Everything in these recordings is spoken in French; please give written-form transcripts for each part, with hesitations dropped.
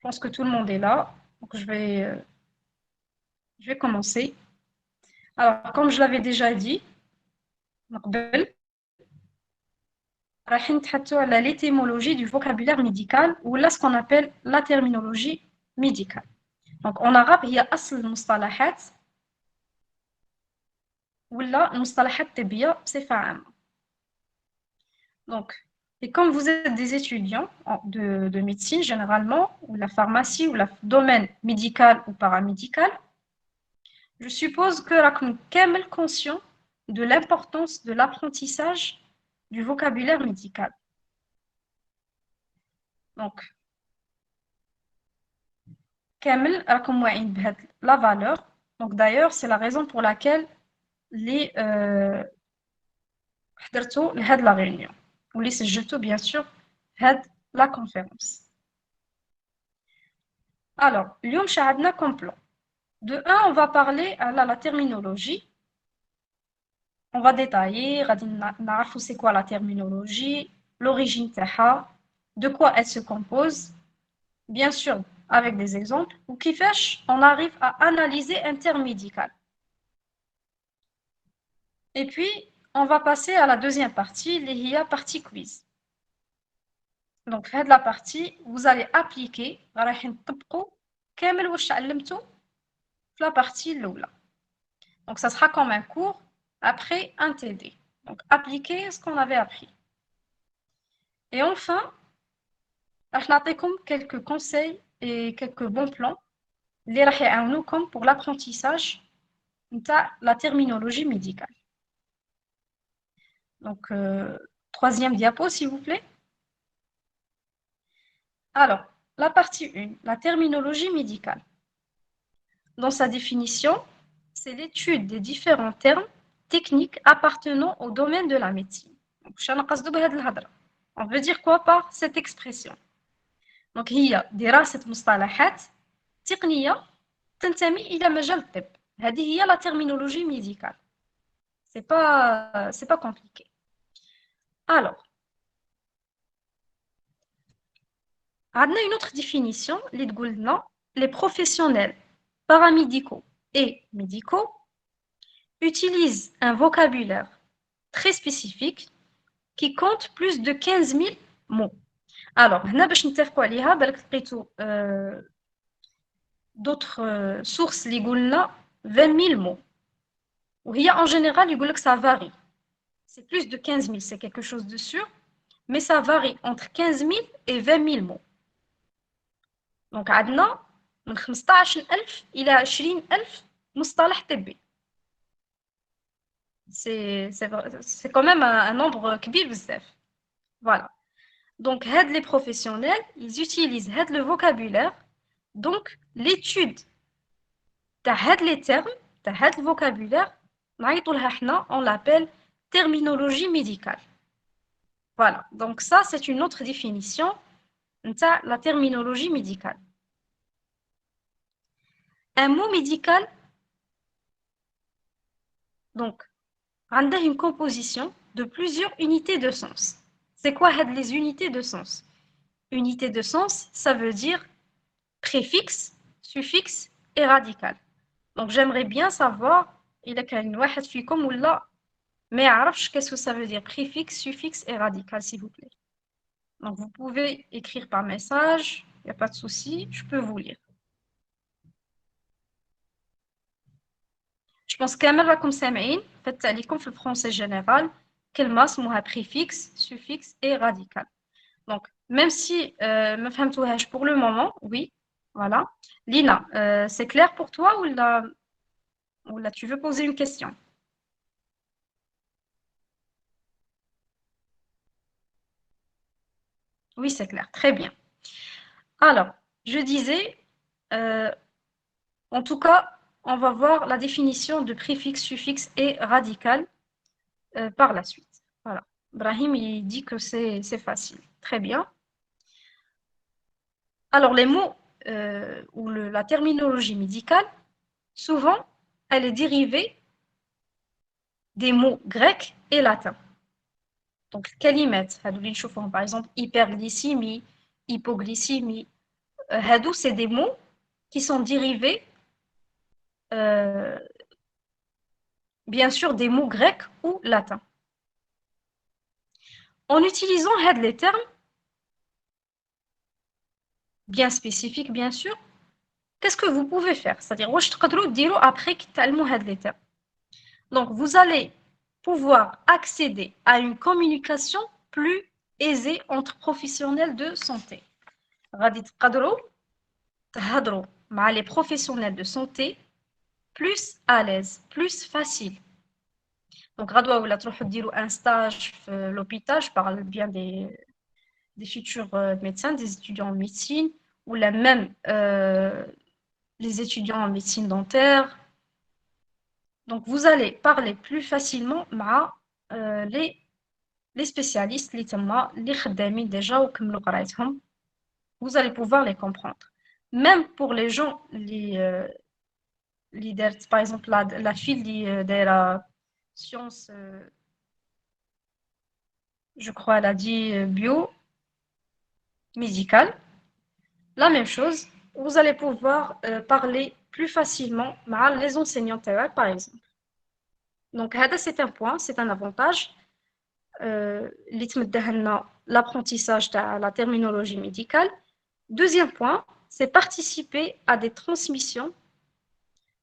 Je pense que tout le monde est là. Donc, je vais commencer. Alors, comme je l'avais déjà dit, نقبل راح نتحدثوا على l'étymologie du vocabulaire médical ou là ce qu'on appelle la terminologie médicale. Donc, en arabe, هي أصل المصطلحات ولا المصطلحات الطبية بصفة عامة. Donc, et comme vous êtes des étudiants de médecine généralement, ou la pharmacie, ou le domaine médical ou paramédical, je suppose que راكم كامل conscient de l'importance de l'apprentissage du vocabulaire médical. Donc, كامل راكم واعيين بهاد la valeur. Donc d'ailleurs, c'est la raison pour laquelle les حضرتوا لهاد la réunion. Ou les سجلتوا bien sûr هاد la conférence. Alors, اليوم شاهدنا comme plan. De un, on va parler à la terminologie. On va détailler, غادي نعرفوا c'est quoi la terminologie, l'origine تاعها, de quoi elle se compose, bien sûr avec des exemples, ou كيفاش on arrive à analyser un terme médical. Et puis, on va passer à la deuxième partie, اللي هي partie quiz. Donc, في هاد la partie, vous allez appliquer, رايح نطبقوا كامل واش علمتوا في la partie الأولى. Donc, ça sera comme un cours après un TD. Donc, appliquer ce qu'on avait appris. Et enfin, je vais vous quelques conseils et quelques bons plans اللي راح يعاونوكم pour l'apprentissage de la terminologie médicale. Donc, troisième diapo, s'il vous plaît. Alors, la partie 1, la terminologie médicale. Dans sa définition, c'est l'étude des différents termes techniques appartenant au domaine de la médecine. Donc, on veut dire quoi par cette expression? Donc, هي دراسة مصطلحات تقنية تنتمي إلى مجال الطب. هذه هي la terminologie médicale. C'est pas compliqué. Alors, on a une autre définition, les professionnels paramédicaux et médicaux utilisent un vocabulaire très spécifique qui compte plus de 15 000 mots. Alors, هنا باش نتفقوا عليها بالك لقيتوا d'autres sources اللي يقولنا 20 000 mots. وهي en général يقول لك ça varie. C'est plus de 15 000, c'est quelque chose de sûr, mais ça varie entre 15 000 et 20 000 mots. Donc, عندنا من 15,000 إلى 20,000 مصطلح طبي. C'est quand même un nombre كبير بزاف. Voilà. Donc, les professionnels, ils utilisent le vocabulaire. Donc, l'étude de les termes, de le vocabulaire, on l'appelle terminologie médicale. Voilà. Donc, ça, c'est une autre définition de la terminologie médicale. Un mot médical, donc, a une composition de plusieurs unités de sens. C'est quoi les unités de sens? Unité de sens, ça veut dire préfixe, suffixe et radical. Donc j'aimerais bien savoir, il y a qu'un واحد فيكم ولا ما يعرفش qu'est-ce que ça veut dire préfixe, suffixe et radical, s'il vous plaît. Donc vous pouvez écrire par message, il n'y a pas de souci, je peux vous lire. Je pense كامل راكم سامعين فات عليكم في الفرنسي général كلمة اسمها préfixe, suffixe et radical. Donc même si ما فهمتوهاش pour le moment, oui, voilà. Lina, c'est clair pour toi ou là tu veux poser une question? Oui, c'est clair, très bien. Alors, je disais, euh, en tout cas, on va voir la définition de préfixe, suffixe et radical par la suite. Voilà. Brahim, il dit que c'est facile. Très bien. Alors, les mots ou la terminologie médicale, souvent, elle est dérivée des mots grecs et latins. Donc, kalimat, par exemple, hyperglycémie, hypoglycémie, هادو c'est des mots qui sont dérivés bien sûr des mots grecs ou latins. En utilisant les termes bien spécifiques bien sûr, qu'est-ce que vous pouvez faire? C'est-à-dire واش تقدروا ديروا après كتعلموا les termes. Donc vous allez pouvoir accéder à une communication plus aisée entre professionnels de santé. غادي تقدروا تهضروا مع les professionnels de santé plus à l'aise, plus facile. Donc غدوة ولا تروحوا ديروا un stage في l'hôpital, je parle bien des futurs médecins, des étudiants en médecine, ou là même les étudiants en médecine dentaire. Donc vous allez parler plus facilement مع les spécialistes اللي تما اللي خدامين déjà وكملوا قرايتهم. Vous allez pouvoir les comprendre. Même pour les gens اللي دارت par exemple la fille اللي دايره sciences je crois elle a dit bio médical, la même chose, vous allez pouvoir parler plus facilement مع les enseignants تاعك par exemple. Donc هذا c'est un point, c'est un avantage اللي تمدها لنا l'apprentissage تاع la terminologie médicale. Deuxième point, c'est participer à des transmissions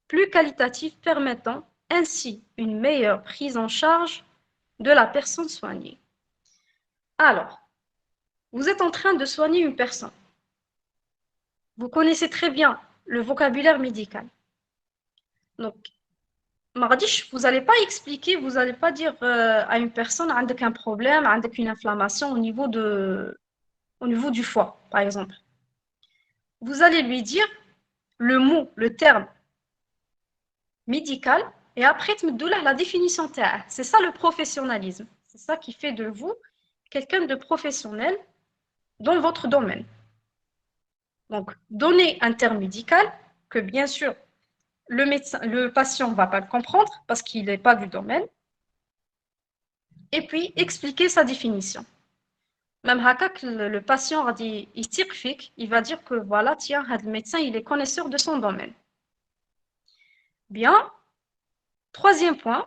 plus qualitatives permettant ainsi une meilleure prise en charge de la personne soignée. Alors, vous êtes en train de soigner une personne. Vous connaissez très bien le vocabulaire médical. Donc, Mardish, vous n'allez pas expliquer, vous n'allez pas dire à une personne avec un problème, avec une inflammation au niveau du foie, par exemple. Vous allez lui dire le mot, le terme médical, et après, tu me donnes la définition. C'est ça le professionnalisme. C'est ça qui fait de vous quelqu'un de professionnel dans votre domaine. Donc, donner un terme médical que, bien sûr, le patient ne va pas le comprendre parce qu'il n'est pas du domaine, et puis expliquer sa définition. Même le patient il va dire que voilà, tiens, le médecin, il est connaisseur de son domaine. Bien. Troisième point,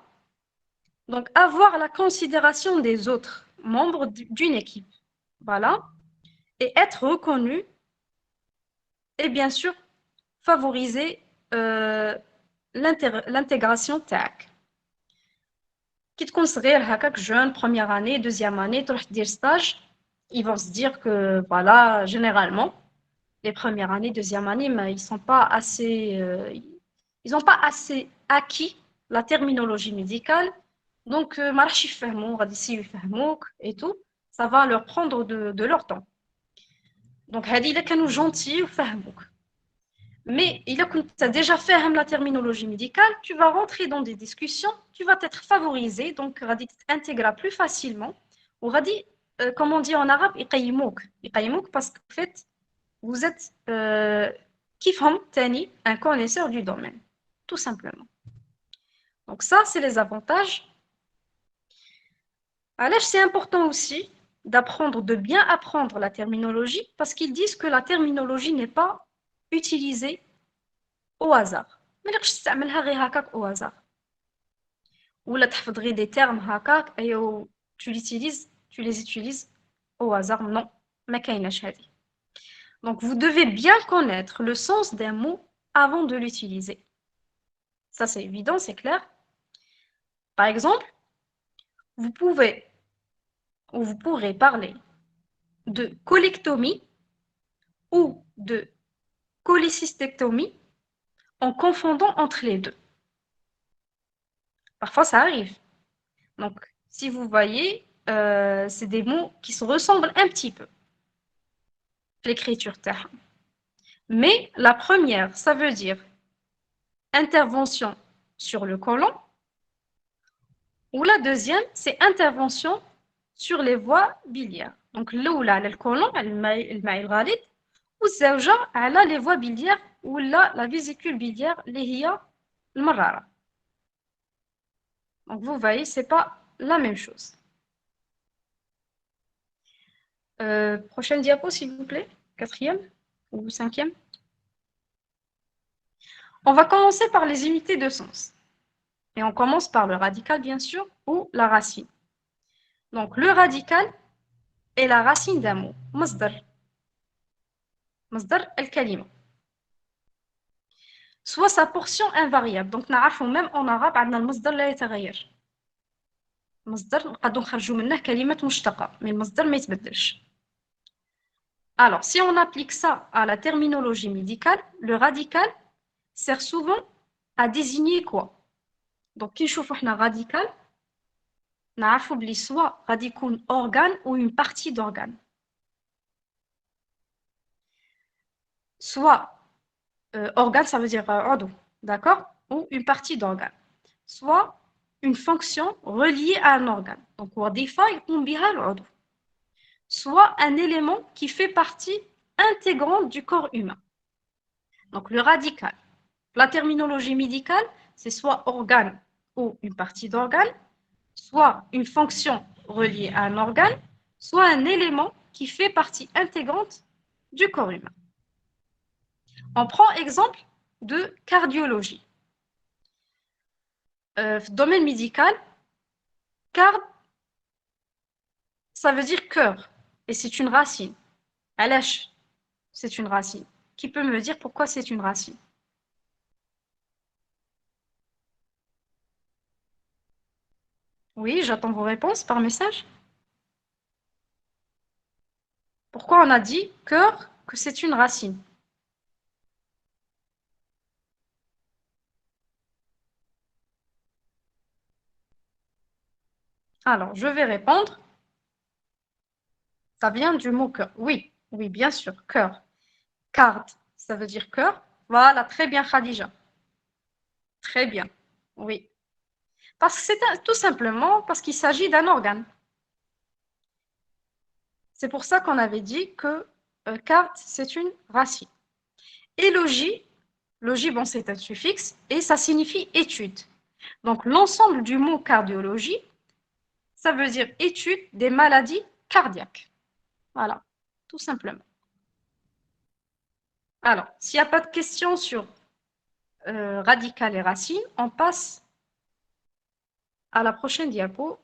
donc avoir la considération des autres membres d'une équipe. Voilà. Et être reconnu et bien sûr favoriser l'intégration TAC. Qui te considère jeune, première année, deuxième année, tu vas dire stage, ils vont se dire que voilà, généralement, les premières années, deuxième année, mais ils n'ont pas assez acquis la terminologie médicale. Donc, et tout, ça va leur prendre de leur temps. Donc, هذه إذا كانوا gentils وفهموك. Mais il a que tu as déjà fait la terminologie médicale, tu vas rentrer dans des discussions, tu vas être favorisé, donc tu vas t'intégrer plus facilement. Ou comme on dit en arabe, يقيموك parce qu'en fait, vous êtes un connaisseur du domaine, tout simplement. Donc ça, c'est les avantages. Alors, c'est important aussi d'apprendre, de bien apprendre la terminologie, parce qu'ils disent que la terminologie n'est pas utilisée au hasard. ما نقدرش تستعملها غير هكاك au hasard. ولا تحفظ غير des termes هكاك et tu les utilises au hasard. Non, ما كايناش هذه. Donc vous devez bien connaître le sens d'un mot avant de l'utiliser. Ça c'est évident, c'est clair. Par exemple, vous pourrez parler de colectomie ou de cholécystectomie en confondant entre les deux. Parfois, ça arrive. Donc, si vous voyez, c'est des mots qui se ressemblent un petit peu. L'écriture terre. Mais la première, ça veut dire intervention sur le côlon. Ou la deuxième, c'est intervention sur les voies biliaires. Donc, l'oula, le côlon, le maïl ghalid, ou zauja, ala les voies biliaires, ou la vésicule biliaire, l'hiya, le marara. Donc, vous voyez, c'est pas la même chose. Prochaine diapo, s'il vous plaît. Quatrième. ou 5e. On va commencer par les unités de sens. Et on commence par le radical, bien sûr, ou la racine. Donc, le radical est la racine d'un mot. Masdar. Masdar al-kalima. Soit sa portion invariable. Donc, même en arabe, on a le masdar لا يتغير. مصدر نقدروا نخرجوا منه كلمة مشتقة mais المصدر ما يتبدلش. Alors, si on applique ça à la terminologie médicale, le radical sert souvent à désigner quoi? Donc, كي نشوفوا احنا radical, نعرفوا بلي soit غادي يكون organe ou une partie d'organe. Soit organe, ça veut dire عضو, d'accord? Ou une partie d'organe. Soit une fonction reliée à un organe. Donc, وظيفة يقوم بها العضو. Soit un élément qui fait partie intégrante du corps humain. Donc, le radical. La terminologie médicale, c'est soit organe ou une partie d'organe, soit une fonction reliée à un organe, soit un élément qui fait partie intégrante du corps humain. On prend exemple de cardiologie. Domaine médical, card, ça veut dire cœur, et c'est une racine. Alash, c'est une racine. Qui peut me dire pourquoi c'est une racine? Oui, j'attends vos réponses par message. Pourquoi on a dit cœur que c'est une racine? Alors, je vais répondre. Ça vient du mot cœur. Oui, oui, bien sûr, cœur. Card, ça veut dire cœur. Voilà, très bien, Khadija. Très bien. Oui. Parce que c'est tout simplement parce qu'il s'agit d'un organe. C'est pour ça qu'on avait dit que carte, c'est une racine. Et logis, bon, c'est un suffixe, et ça signifie étude. Donc, l'ensemble du mot cardiologie, ça veut dire étude des maladies cardiaques. Voilà, tout simplement. Alors, s'il n'y a pas de questions sur radical et racine, on passe à la prochaine diapo,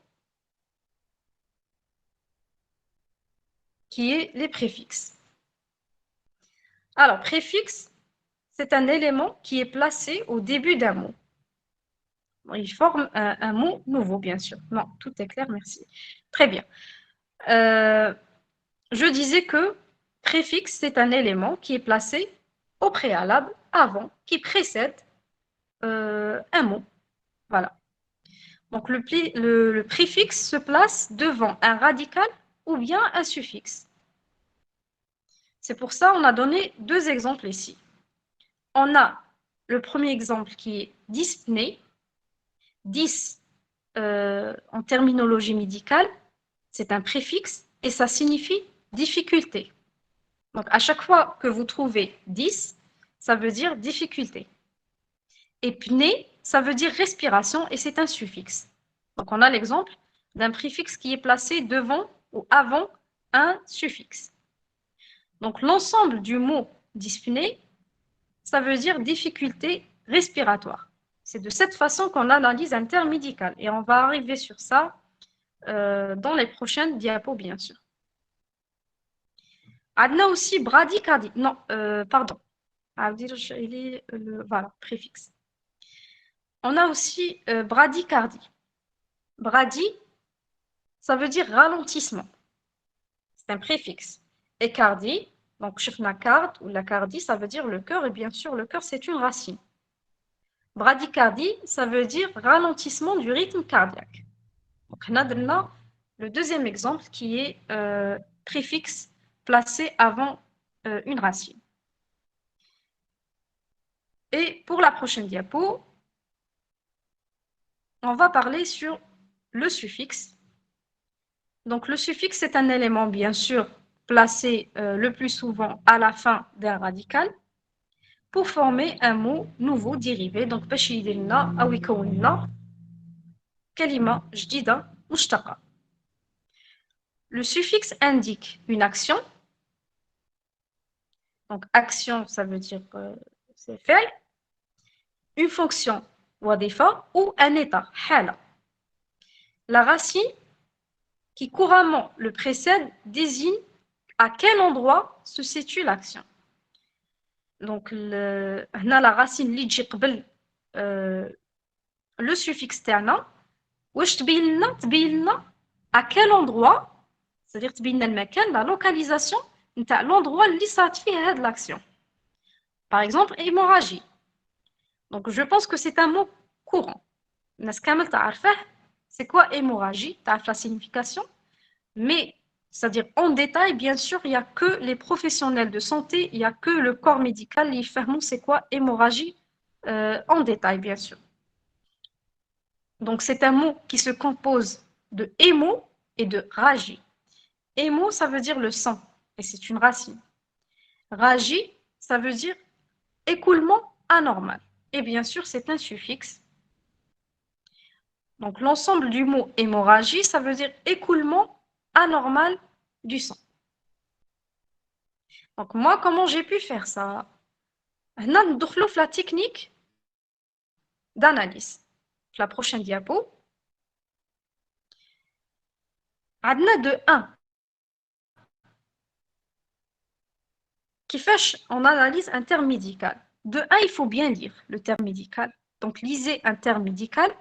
qui est les préfixes. Alors, préfixe, c'est un élément qui est placé au début d'un mot. Il forme un mot nouveau, bien sûr. Non, tout est clair, merci. Très bien. Je disais que préfixe, c'est un élément qui est placé au préalable, avant, qui précède un mot. Voilà. Donc, le préfixe se place devant un radical ou bien un suffixe. C'est pour ça qu'on a donné deux exemples ici. On a le premier exemple qui est dyspnée. Dys, en terminologie médicale, c'est un préfixe et ça signifie difficulté. Donc, à chaque fois que vous trouvez dys, ça veut dire difficulté. Et pnée, ça veut dire respiration et c'est un suffixe. Donc, on a l'exemple d'un préfixe qui est placé devant ou avant un suffixe. Donc, l'ensemble du mot dyspnée, ça veut dire difficulté respiratoire. C'est de cette façon qu'on analyse un terme médical. Et on va arriver sur ça dans les prochaines diapos, bien sûr. On a aussi bradycardie. Non, pardon. Voilà, préfixe. On a aussi bradycardie. Brady, ça veut dire ralentissement. C'est un préfixe. Et cardie, donc chefna card ou la cardie, ça veut dire le cœur. Et bien sûr, le cœur, c'est une racine. Bradycardie, ça veut dire ralentissement du rythme cardiaque. Donc, on a le deuxième exemple qui est préfixe placé avant une racine. Et pour la prochaine diapo, on va parler sur le suffixe. Donc, le suffixe, c'est un élément, bien sûr, placé le plus souvent à la fin d'un radical pour former un mot nouveau dérivé. Donc, باش يدير لنا أو يكون لنا كلمة جديدة مشتقة. Le suffixe indique une action Donc, action, ça veut dire c'est fait. Une fonction, wadifa, ou un état, hala. La racine qui couramment le précède désigne à quel endroit se situe l'action. Donc, la racine li tjي قبل le suffixe تاعنا واش تبين لنا à quel endroit, c'est-à-dire تبين لنا المكان, la localisation نتاع l'endroit اللي صارت فيه هاد l'action. Par exemple, hémorragie. Donc, je pense que c'est un mot courant. الناس كامل تعرفه. C'est quoi hémorragie? تعرف la signification. Mais, c'est-à-dire en détail, bien sûr, il n'y a que les professionnels de santé, il n'y a que le corps médical, les fermons, c'est quoi hémorragie en détail, bien sûr. Donc, c'est un mot qui se compose de hémo et de ragie. Hémo, ça veut dire le sang, et c'est une racine. Ragie, ça veut dire écoulement anormal. Et bien sûr, c'est un suffixe. Donc, l'ensemble du mot hémorragie, ça veut dire écoulement anormal du sang. Donc, moi, comment j'ai pu faire ça? هنا ندخلوا في la technique d'analyse. La prochaine diapo. عندنا de 1. كيفاش on analyse un terme médical. De 1, il faut bien lire le terme médical. Donc, lisez un terme médical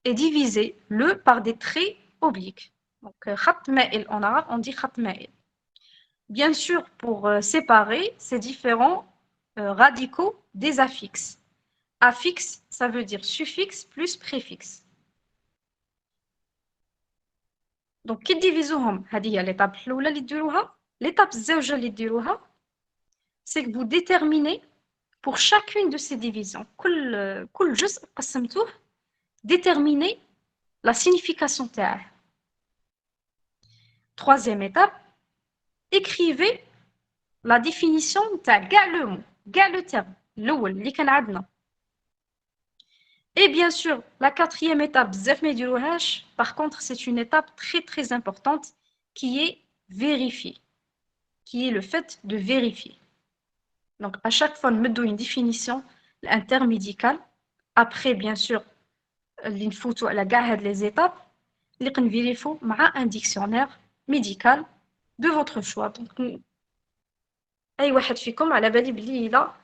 et divisez-le par des traits obliques. Donc, خط مائل en arabe, on dit خط مائل. Bien sûr, pour séparer ces différents radicaux des affixes. Affixe, ça veut dire suffixe plus préfixe. Donc, qui divisons l'étape l'étape c'est que vous déterminez pour chacune de ces divisions, déterminez la signification تاعه. Troisième étape, écrivez la définition تاع كاع le mot, كاع le terme, الأول اللي كان عندنا. Et bien sûr, la quatrième étape, par contre, c'est une étape très très importante qui est vérifier, qui est le fait de vérifier. Donc, à chaque fois, nous donnons une définition, un terme médical. Après, bien sûr, les étapes, nous vérifions un dictionnaire médical de votre choix. Donc, il a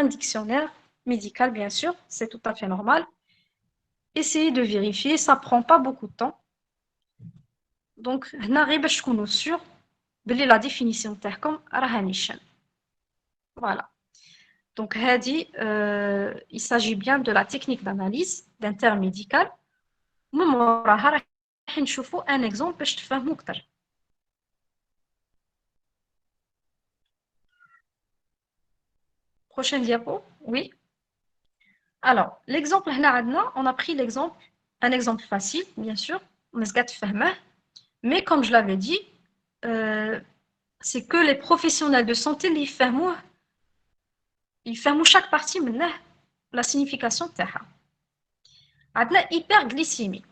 un dictionnaire médical, bien sûr, c'est tout à fait normal. Essayez de vérifier, ça ne prend pas beaucoup de temps. Donc, nous sommes sûrs que la définition est voilà. Donc, il s'agit bien de la technique d'analyse d'un terme médical. Nous allons un exemple pour تفهموا أكثر. Prochaine diapo. Oui. Alors, l'exemple, on a pris l'exemple, un exemple facile, bien sûr, mais comme je l'avais dit, c'est que les professionnels de santé ils ferment chaque partie de la signification de la hyperglycémie.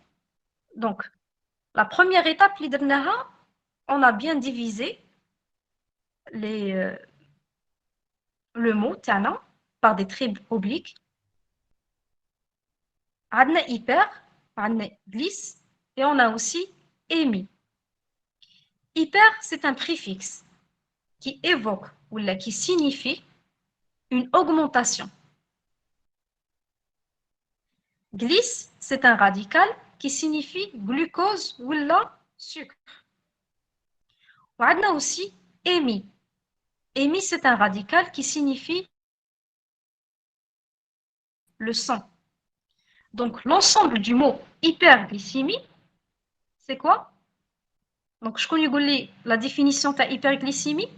Donc, la première étape, on a bien divisé le mot tana par des traits obliques. On a hyper, on a glyce et on a aussi émis. Hyper, c'est un préfixe qui évoque ou qui signifie une augmentation. Glyce, c'est un radical qui signifie glucose ou sucre. On a aussi émis. Émis, c'est un radical qui signifie le sang. Donc, l'ensemble du mot hyperglycémie, c'est quoi? Donc, je connais la définition de hyperglycémie.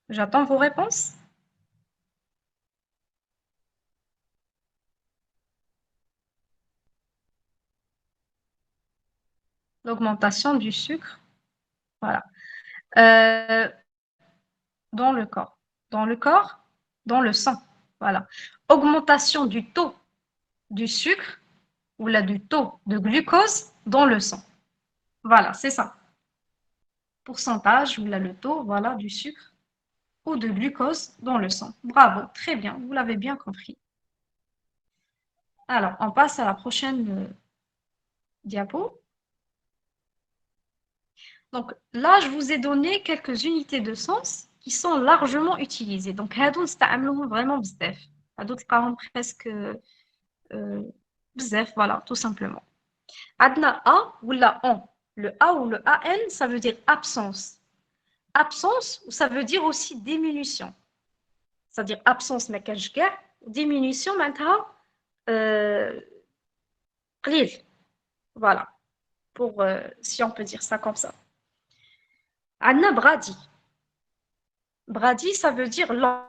J'attends vos réponses. L'augmentation du sucre. Voilà. Dans le corps. Dans le corps, dans le sang. Voilà. Augmentation du taux du sucre ou là du taux de glucose dans le sang. Voilà, c'est ça. Pourcentage ou là le taux, voilà, du sucre ou de glucose dans le sang. Bravo, très bien, vous l'avez bien compris. Alors, on passe à la prochaine diapo. Donc là, je vous ai donné quelques unités de sens qui sont largement utilisées. Donc, هادو نستعملوهم vraiment بزاف. هادو تلقاهم presque بزاف, voilà, tout simplement. عندنا A ou la on. Le A ou le AN, ça veut dire absence. Absence, ça veut dire aussi diminution. C'est-à-dire absence, mais كاش كاع, diminution, معناتها قليل. Voilà, pour, si on peut dire ça comme ça. عندنا brady. Brady, ça veut dire lent.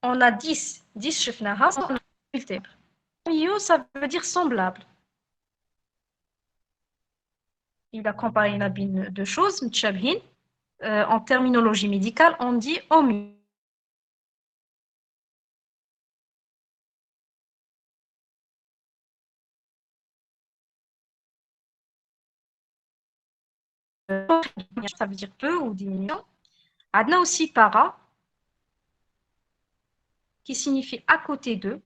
On a 10. 10 شفناها, Milieu, ça veut dire semblable. Il a comparé deux choses, متشابهين. En terminologie médicale, on dit au mieux. Ça veut dire peu ou diminution. عندنا aussi para, qui signifie à côté d'eux.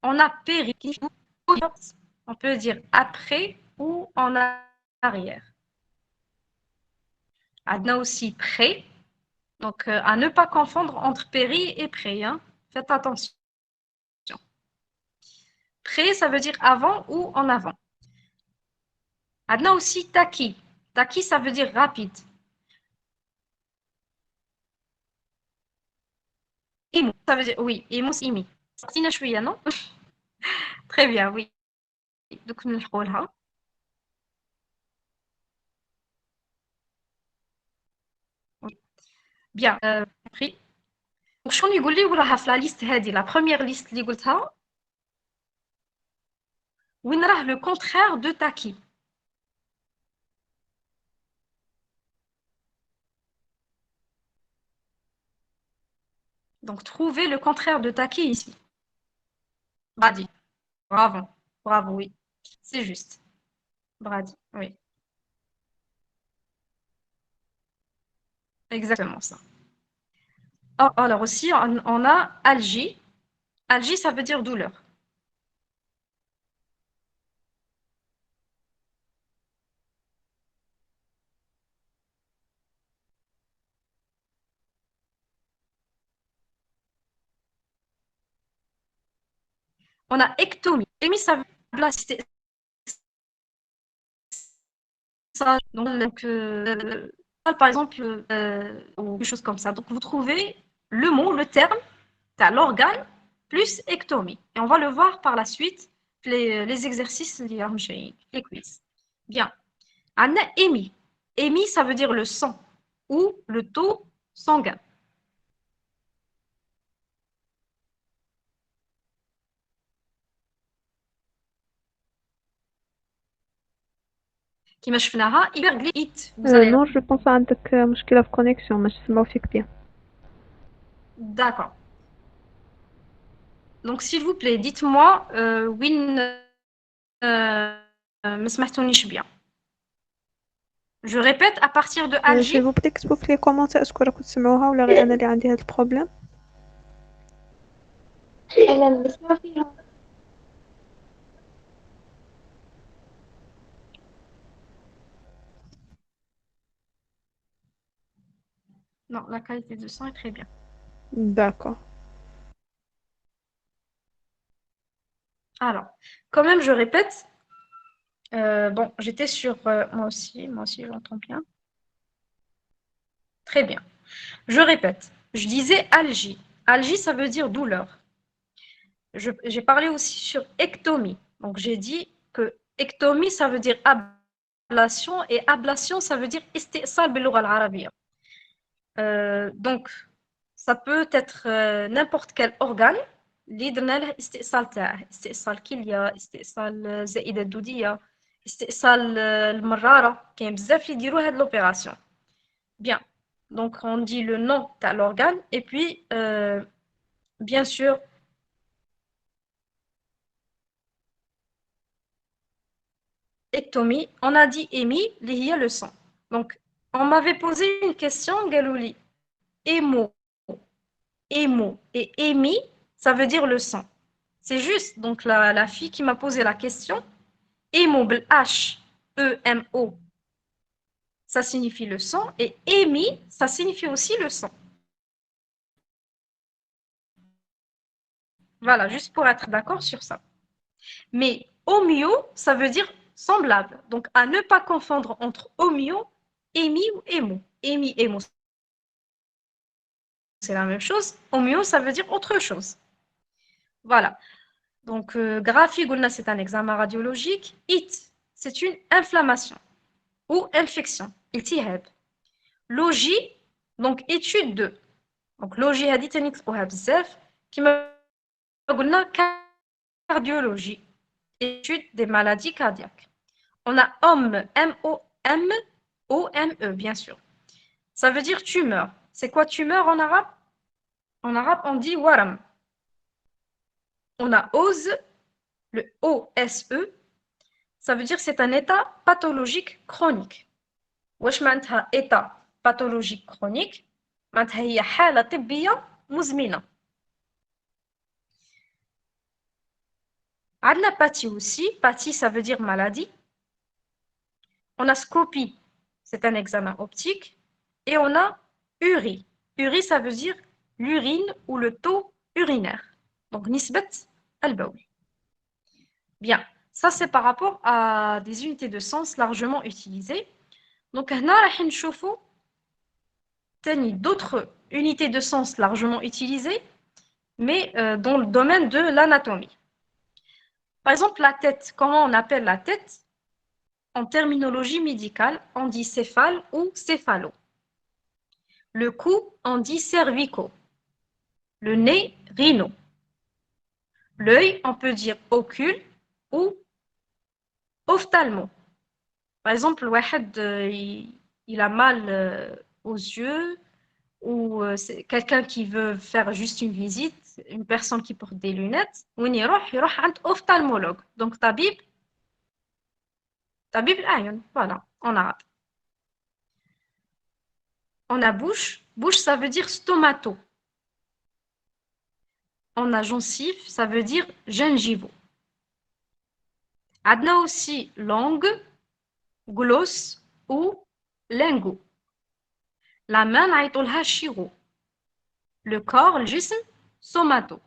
On a péri, on peut dire après ou en arrière. عندنا aussi près, donc à ne pas confondre entre péri et près, hein. Faites attention. Près, ça veut dire avant ou en avant. عندنا aussi taki. Taki, ça veut dire rapide. Imo, ça veut dire oui, imos imi. Sortina chouïa, non? Très bien, oui. Donc, nous le oui. Bien, compris. Donc, شكون يقول لي وراها في لا ليست هذه لا première liste اللي قلتها وين راه le contraire de taki. Donc, trouvez le contraire de taki ici. Brady. Bravo. Bravo, oui. C'est juste. Brady, oui. Exactement ça. Alors aussi, on a algie. Algie, ça veut dire douleur. On a ectomie. Ectomie, ça veut dire ça. Donc, par exemple, ou quelque chose comme ça. Donc, vous trouvez le mot, le terme, l'organe, plus ectomie. Et on va le voir par la suite, les exercices, les quiz. Bien. Anna émis. Émis, ça veut dire le sang ou le taux sanguin. كما شفناها hyperglycite. Vous allez Non, je pense عندك مشكلة في connexion مش سمعوا فيك bien. D'accord. Donc, s'il vous plaît, dites-moi, وين ما سمعتونيش bien. Je répète, à partir de s'il Alger. vous plaît كتبوا في les commentaires اسكو راكم تسمعوها ولا غير أنا اللي عندي هاد البروبليم. أنا نسمع فيها. Non, la qualité de son est très bien. D'accord. Alors, quand même, je répète. Bon, j'étais sur... moi aussi, j'entends bien. Très bien. Je répète. Je disais algie. Algie, ça veut dire douleur. J'ai parlé aussi sur ectomie. Donc, j'ai dit que ectomie, ça veut dire ablation. Et ablation, ça veut dire istisal باللغة العربية. Donc, ça peut être n'importe quel organe. اللي درنا له استئصال تاعه، استئصال كلية، استئصال الزائدة الدودية، استئصال المرارة، كاين بزاف اللي يديروا هاد l'opération. Bien. Donc on dit le nom de l'organe et puis bien sûr ectomie. On a dit émis, il y a le sang. Donc on m'avait posé une question, Galouli. Émo, émo et émis, ça veut dire le sang. C'est juste. Donc la fille qui m'a posé la question, émo, H, E, M, O, ça signifie le sang et émis, ça signifie aussi le sang. Voilà, juste pour être d'accord sur ça. Mais homio, ça veut dire semblable. Donc, à ne pas confondre entre homio, émi ou émo. Émi, émo, c'est la même chose. Homio, ça veut dire autre chose. Voilà. Donc, graphie, c'est un examen radiologique. It, c'est une inflammation ou infection. Iltihab. Logie, donc étude de. Donc, logie, hadith, qui me cardiologie. Étude des maladies cardiaques. On a homme, M-O-M-O-M-E, bien sûr. Ça veut dire tumeur. C'est quoi tumeur en arabe? En arabe, on dit waram. On a ose, le O-S-E. Ça veut dire c'est un état pathologique chronique. واش معناتها état pathologique chronique؟ معناتها هي حالة طبية مزمنة. عندنا pathie aussi. Pathie, ça veut dire maladie. On a scopie, c'est un examen optique. Et on a urie. Urie, ça veut dire l'urine ou le taux urinaire. Donc, nisbat al-bawl. Bien, ça c'est par rapport à des unités de sens largement utilisées. Donc, on a d'autres unités de sens largement utilisées, mais dans le domaine de l'anatomie. Par exemple, la tête. Comment on appelle la tête? En terminologie médicale, on dit céphale ou céphalo. Le cou, on dit cervico. Le nez, rhino. L'œil, on peut dire ocule ou ophtalmo. Par exemple, il a mal aux yeux ou c'est quelqu'un qui veut faire juste une visite, une personne qui porte des lunettes, وين يروح عند ophtalmologue. Donc, tabib الأعين. Voilà, en arabe. On a bouche. Bouche, ça veut dire stomato. On a gencive, ça veut dire gingivaux. On a aussi langue, gloss ou lingot. La main, on a chiro. Le corps, le jism, somato.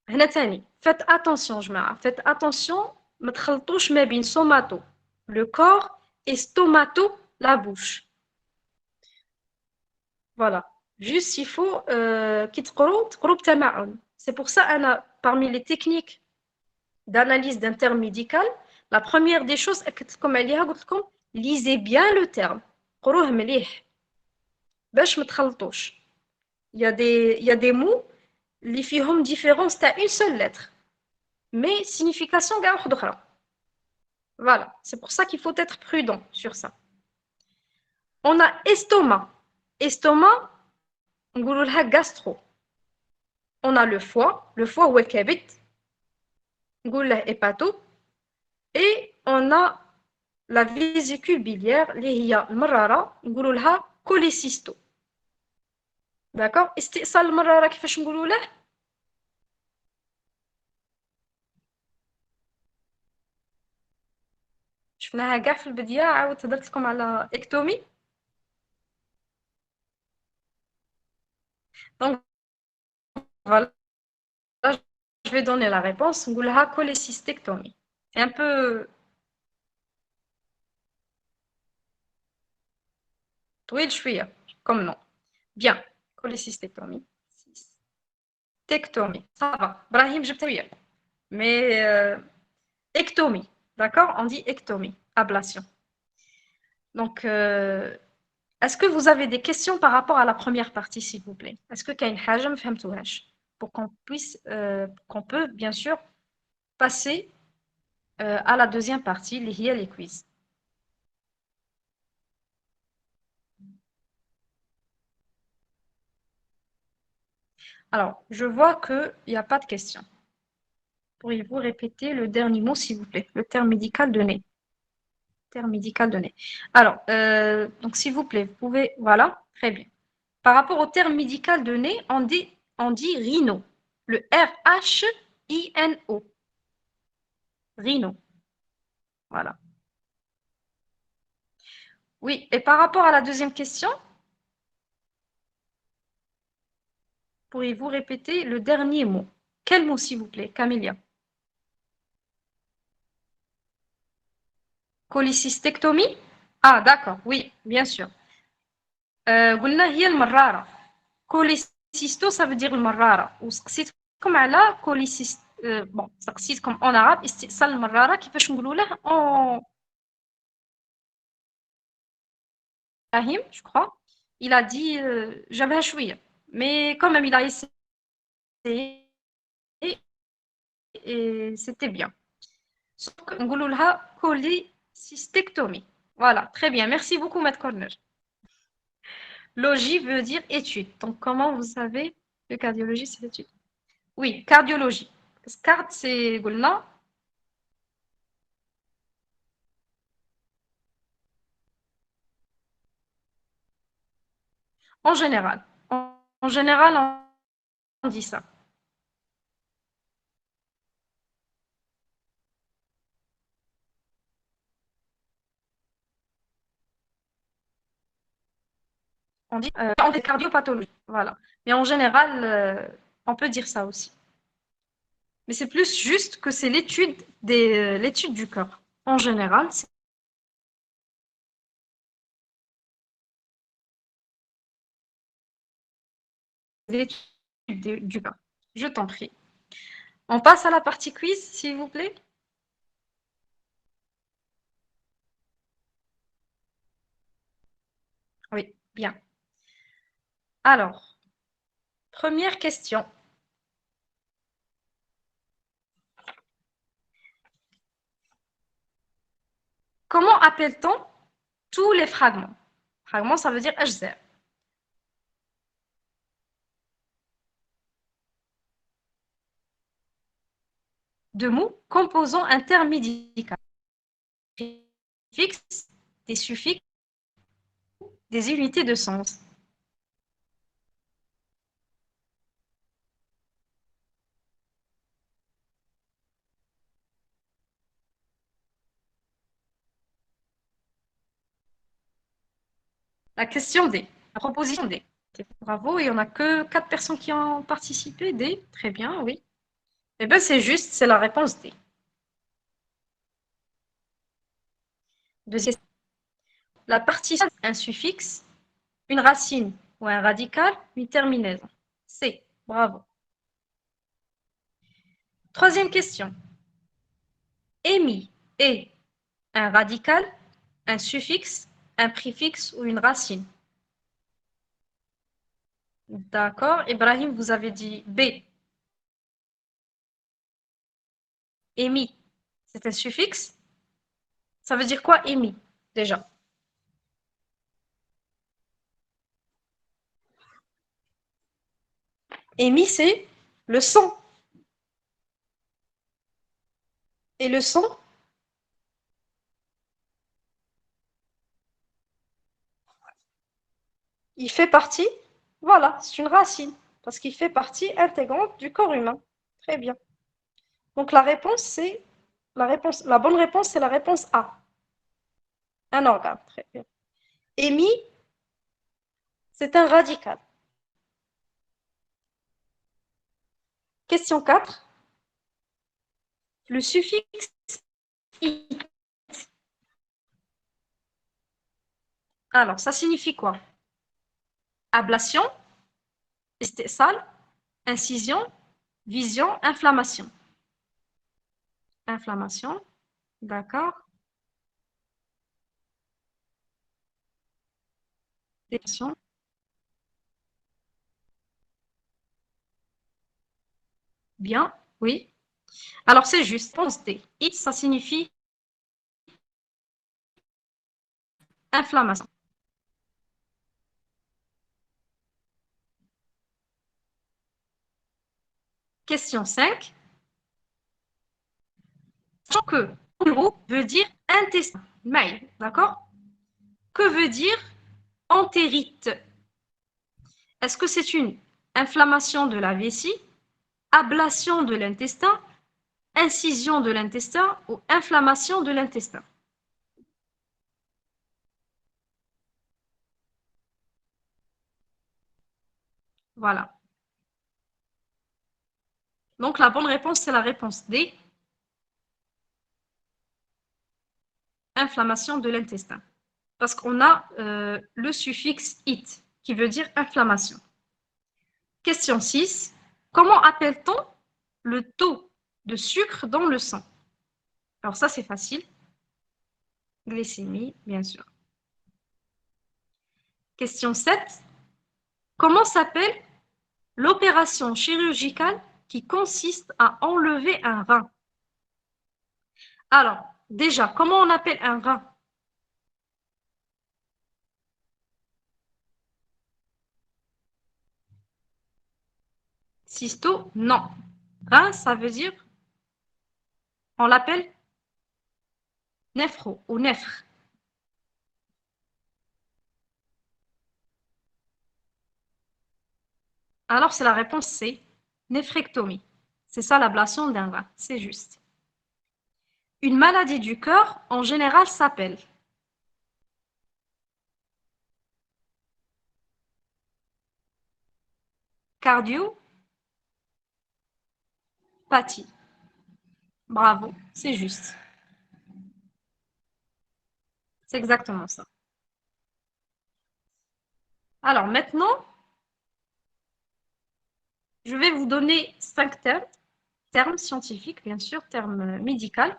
Faites attention, faites attention, ne تخلطوش ما بين somato, le corps, et stomato, la bouche. Voilà. Juste, il faut تقروا بتمعن. C'est pour ça, parmi les techniques d'analyse d'un terme médical, la première des choses, lisez bien le terme. قروه مليح باش ما تخلطوش. Il y a des mots اللي فيهم différence à une seule lettre, mais signification كاع واحدة أخرى. Voilà, c'est pour ça qu'il faut être prudent sur ça. On a estomac. Estomac, نقولوا لها gastro. On a le foie هو الكبد. نقول له hépato. Et on a la vésicule biliaire اللي هي المرارة نقولوا لها cholécysto. D'accord? استئصال المرارة كيفاش نقولوا له؟ شفناها كاع في البداية. عاودت هضرت لكم على اكتومي. Donc voilà, je vais donner la réponse. نقول لها cholécystectomie. C'est un peu طويل شوية comme nom. Bien, cholécystectomie. Tectomie, ça va. Brahim, je t'ai. Mais ectomie, d'accord? On dit ectomie, ablation. Donc, est-ce que vous avez des questions par rapport à la première partie, s'il vous plaît? Est-ce que كاين حاجة ما فهمتوهاش? pour qu'on peut bien sûr passer à la deuxième partie, les quiz. Alors, je vois qu'il n'y a pas de questions. Pourriez-vous répéter le dernier mot, s'il vous plaît? Le terme médical donné. Terme médical donné. Alors, donc s'il vous plaît, vous pouvez... Voilà, très bien. Par rapport au terme médical donné, on dit rhino. Le R-H-I-N-O. Rhino. Voilà. Oui, et par rapport à la deuxième question, pourriez-vous répéter le dernier mot? Quel mot, s'il vous plaît, Camélia? Cholécystectomie? Ah, d'accord, oui, bien sûr. قلنا هي المرارة. كوليسيستو ça veut dire المرارة. وسقسيتكم على كوليسيست bon سقسيتكم en arabe استئصال المرارة كيفاش نقولوا له en Ibrahim, je crois. Il a dit j'avais شوية mais quand même il a essayé et c'était bien. نقولوا لها cholécystéctomie. Voilà, très bien. Merci beaucoup, Matt Corner. Logie veut dire étude. Donc, comment vous savez que cardiologie, c'est l'étude? Oui, cardiologie. Card, c'est قلنا. En général. En général, on dit ça. On dit cardiopathologie. Voilà. Mais en général, on peut dire ça aussi. Mais c'est plus juste que c'est l'étude du cœur. En général, c'est l'étude du cœur. Je t'en prie. On passe à la partie quiz, s'il vous plaît. Oui, bien. Alors, première question. Comment appelle-t-on tous les fragments? Fragments, ça veut dire أجزاء. De mots composant un terme médical. Des préfixes, des suffixes, des unités de sens. La question D. La proposition D. Bravo, il n'y en a que 4 personnes qui ont participé. D, très bien, oui. Eh bien, c'est juste, c'est la réponse D. Deuxième. La partition, un suffixe, une racine ou un radical, une terminaison. C, bravo. Troisième question. Émis est un radical, un suffixe, un préfixe ou une racine. D'accord. Ibrahim, vous avez dit B. Émis, c'est un suffixe. Ça veut dire quoi, émis, déjà? Émis, c'est le son. Et le son, il fait partie, voilà, c'est une racine, parce qu'il fait partie intégrante du corps humain. Très bien. Donc la bonne réponse, c'est la réponse A. Un organe, très bien. Émis, c'est un radical. Question 4. Le suffixe I. Alors, ça signifie quoi? Ablation, istisal, incision, vision, inflammation. Inflammation, d'accord. Dépression. Bien, oui. Alors, c'est juste. Réponse D. It, ça signifie inflammation. Question 5. Sachant que neuro veut dire intestin. Mail, d'accord? Que veut dire entérite? Est-ce que c'est une inflammation de la vessie, ablation de l'intestin, incision de l'intestin ou inflammation de l'intestin? Voilà. Donc la bonne réponse, c'est la réponse D, inflammation de l'intestin. Parce qu'on a le suffixe it, qui veut dire inflammation. Question 6. Comment appelle-t-on le taux de sucre dans le sang? Alors ça, c'est facile. Glycémie, bien sûr. Question 7. Comment s'appelle l'opération chirurgicale qui consiste à enlever un rein? Alors, déjà, comment on appelle un rein? Cysto, non. Rein, ça veut dire, on l'appelle néphro ou nèfre. Alors, c'est la réponse C, néphrectomie. C'est ça l'ablation d'un rein, c'est juste. Une maladie du cœur, en général, s'appelle cardiopathie. Bravo, c'est juste. C'est exactement ça. Alors maintenant, je vais vous donner 5 termes scientifiques, bien sûr, termes médicaux,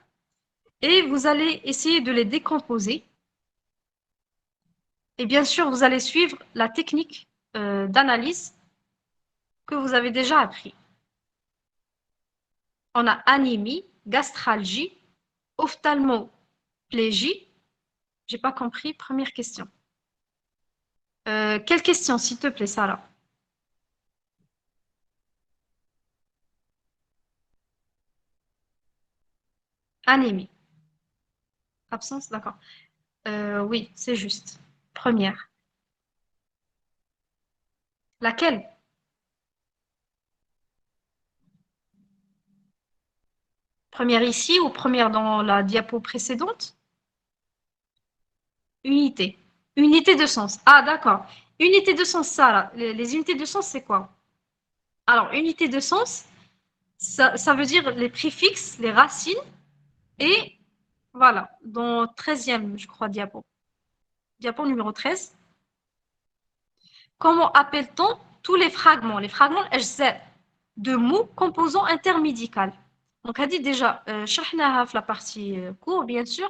et vous allez essayer de les décomposer. Et bien sûr, vous allez suivre la technique d'analyse que vous avez déjà appris. On a anémie, gastralgie, ophtalmoplégie. J'ai pas compris, première question. Quelle question, s'il te plaît, Sarah? Anémie. Absence, d'accord. Oui, c'est juste. Première. Laquelle? Première ici ou première dans la diapo précédente? Unité. Unité de sens. Ah, d'accord. Unité de sens, ça, là. Les unités de sens, c'est quoi? Alors, unité de sens, ça veut dire les préfixes, les racines, et voilà, dans 13e, je crois, diapo. Diapo numéro 13. Comment appelle-t-on tous les fragments? Les fragments أجزاء de mots composants intermédicales. Donc, a dit déjà, شرحناها في la partie cours, bien sûr.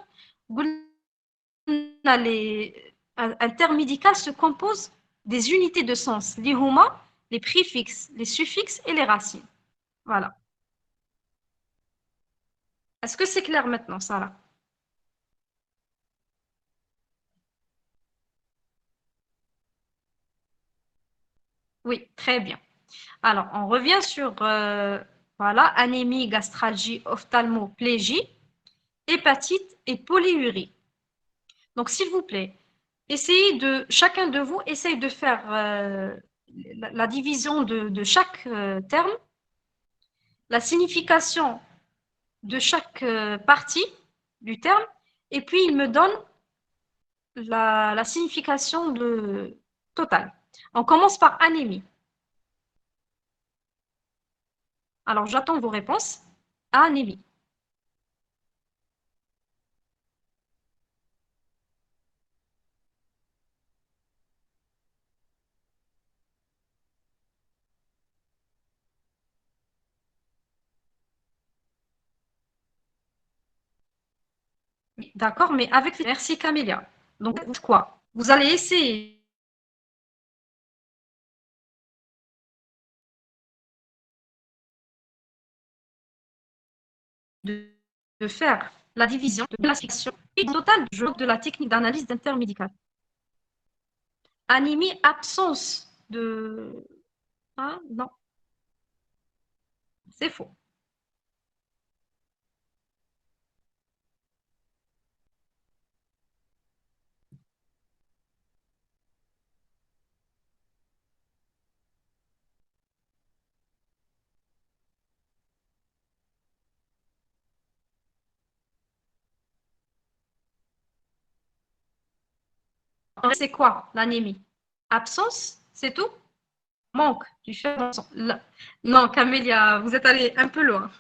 Un terme médical se compose des unités de sens, les huma, les préfixes, les suffixes et les racines. Voilà. Est-ce que c'est clair maintenant, Sarah? Oui, très bien. Alors, on revient sur voilà, anémie, gastralgie, ophtalmoplégie, hépatite et polyurie. Donc, s'il vous plaît, chacun de vous essaye de faire la division de chaque terme, la signification de chaque partie du terme, et puis il me donne la signification totale. On commence par anémie. Alors, j'attends vos réponses. Anémie. D'accord, mais avec... Merci Camélia. Donc, quoi? Vous allez essayer de faire la division, de la section et totale du jour de la technique d'analyse intermédicale. Anémie, absence de... Ah, non, c'est faux. C'est quoi l'anémie? Absence, c'est tout? Manque du fer dans le sang. Non, Camélia, vous êtes allé un peu loin.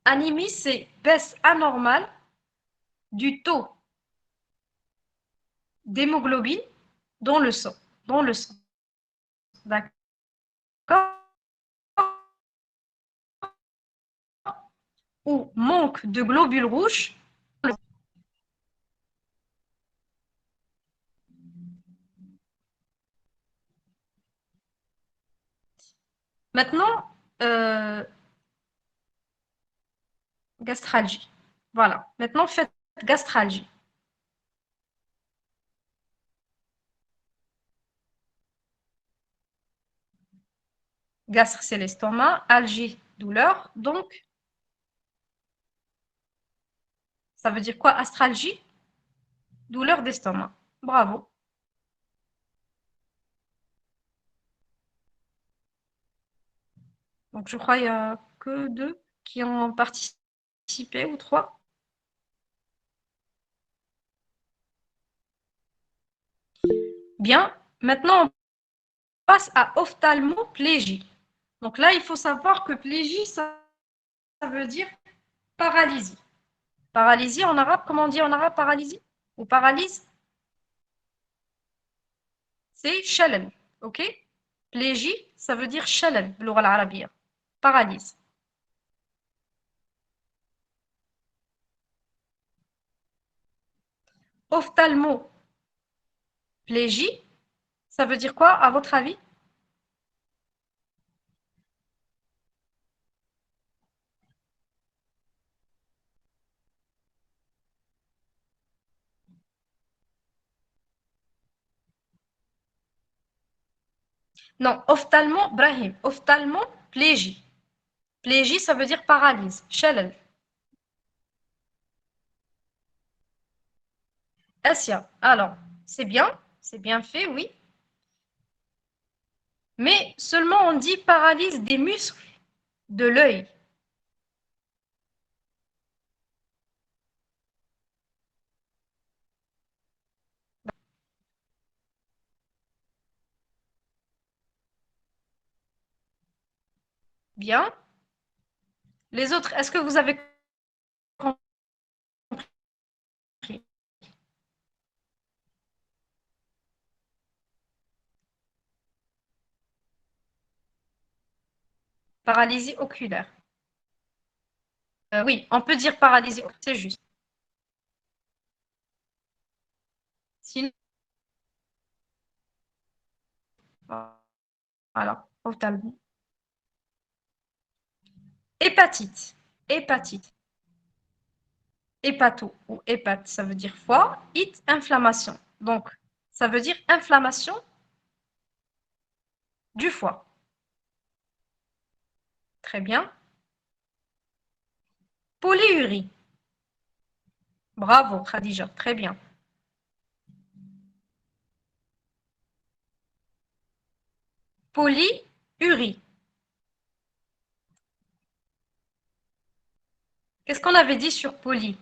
Anémie, c'est baisse anormale du taux d'hémoglobine dans le sang. Dans le sang. D'accord? Ou manque de globules rouges. Maintenant, gastralgie. Voilà. Maintenant, faites gastralgie. Gastre, c'est l'estomac. Algie, douleur. Donc, ça veut dire quoi, astralgie? Douleur d'estomac. Bravo. Donc, je crois qu'il n'y a que 2 qui ont participé, ou 3. Bien. Maintenant, on passe à ophtalmoplégie. Donc là, il faut savoir que plégie, ça veut dire paralysie. Paralysie en arabe, comment on dit en arabe paralysie? Ou paralyse? C'est shalal, ok? Plégie, ça veut dire shalal, باللغة العربية. Paralyse. Ophtalmoplégie, ça veut dire quoi, à votre avis? Non, Brahim, ophtalmoplégie. Plégie, ça veut dire paralyse, shalal. Asia, alors, c'est bien fait, oui. Mais seulement on dit paralyse des muscles de l'œil. Bien. Les autres, est-ce que vous avez compris? Paralysie oculaire. Oui, on peut dire paralysie oculaire, c'est juste. Sinon, voilà, ophtalmo. Hépatite. Hépatite. Hépato ou hépate, ça veut dire foie. It, inflammation. Donc, ça veut dire inflammation du foie. Très bien. Polyurie. Bravo, Khadija. Très bien. Polyurie. Qu'est-ce qu'on avait dit sur poly?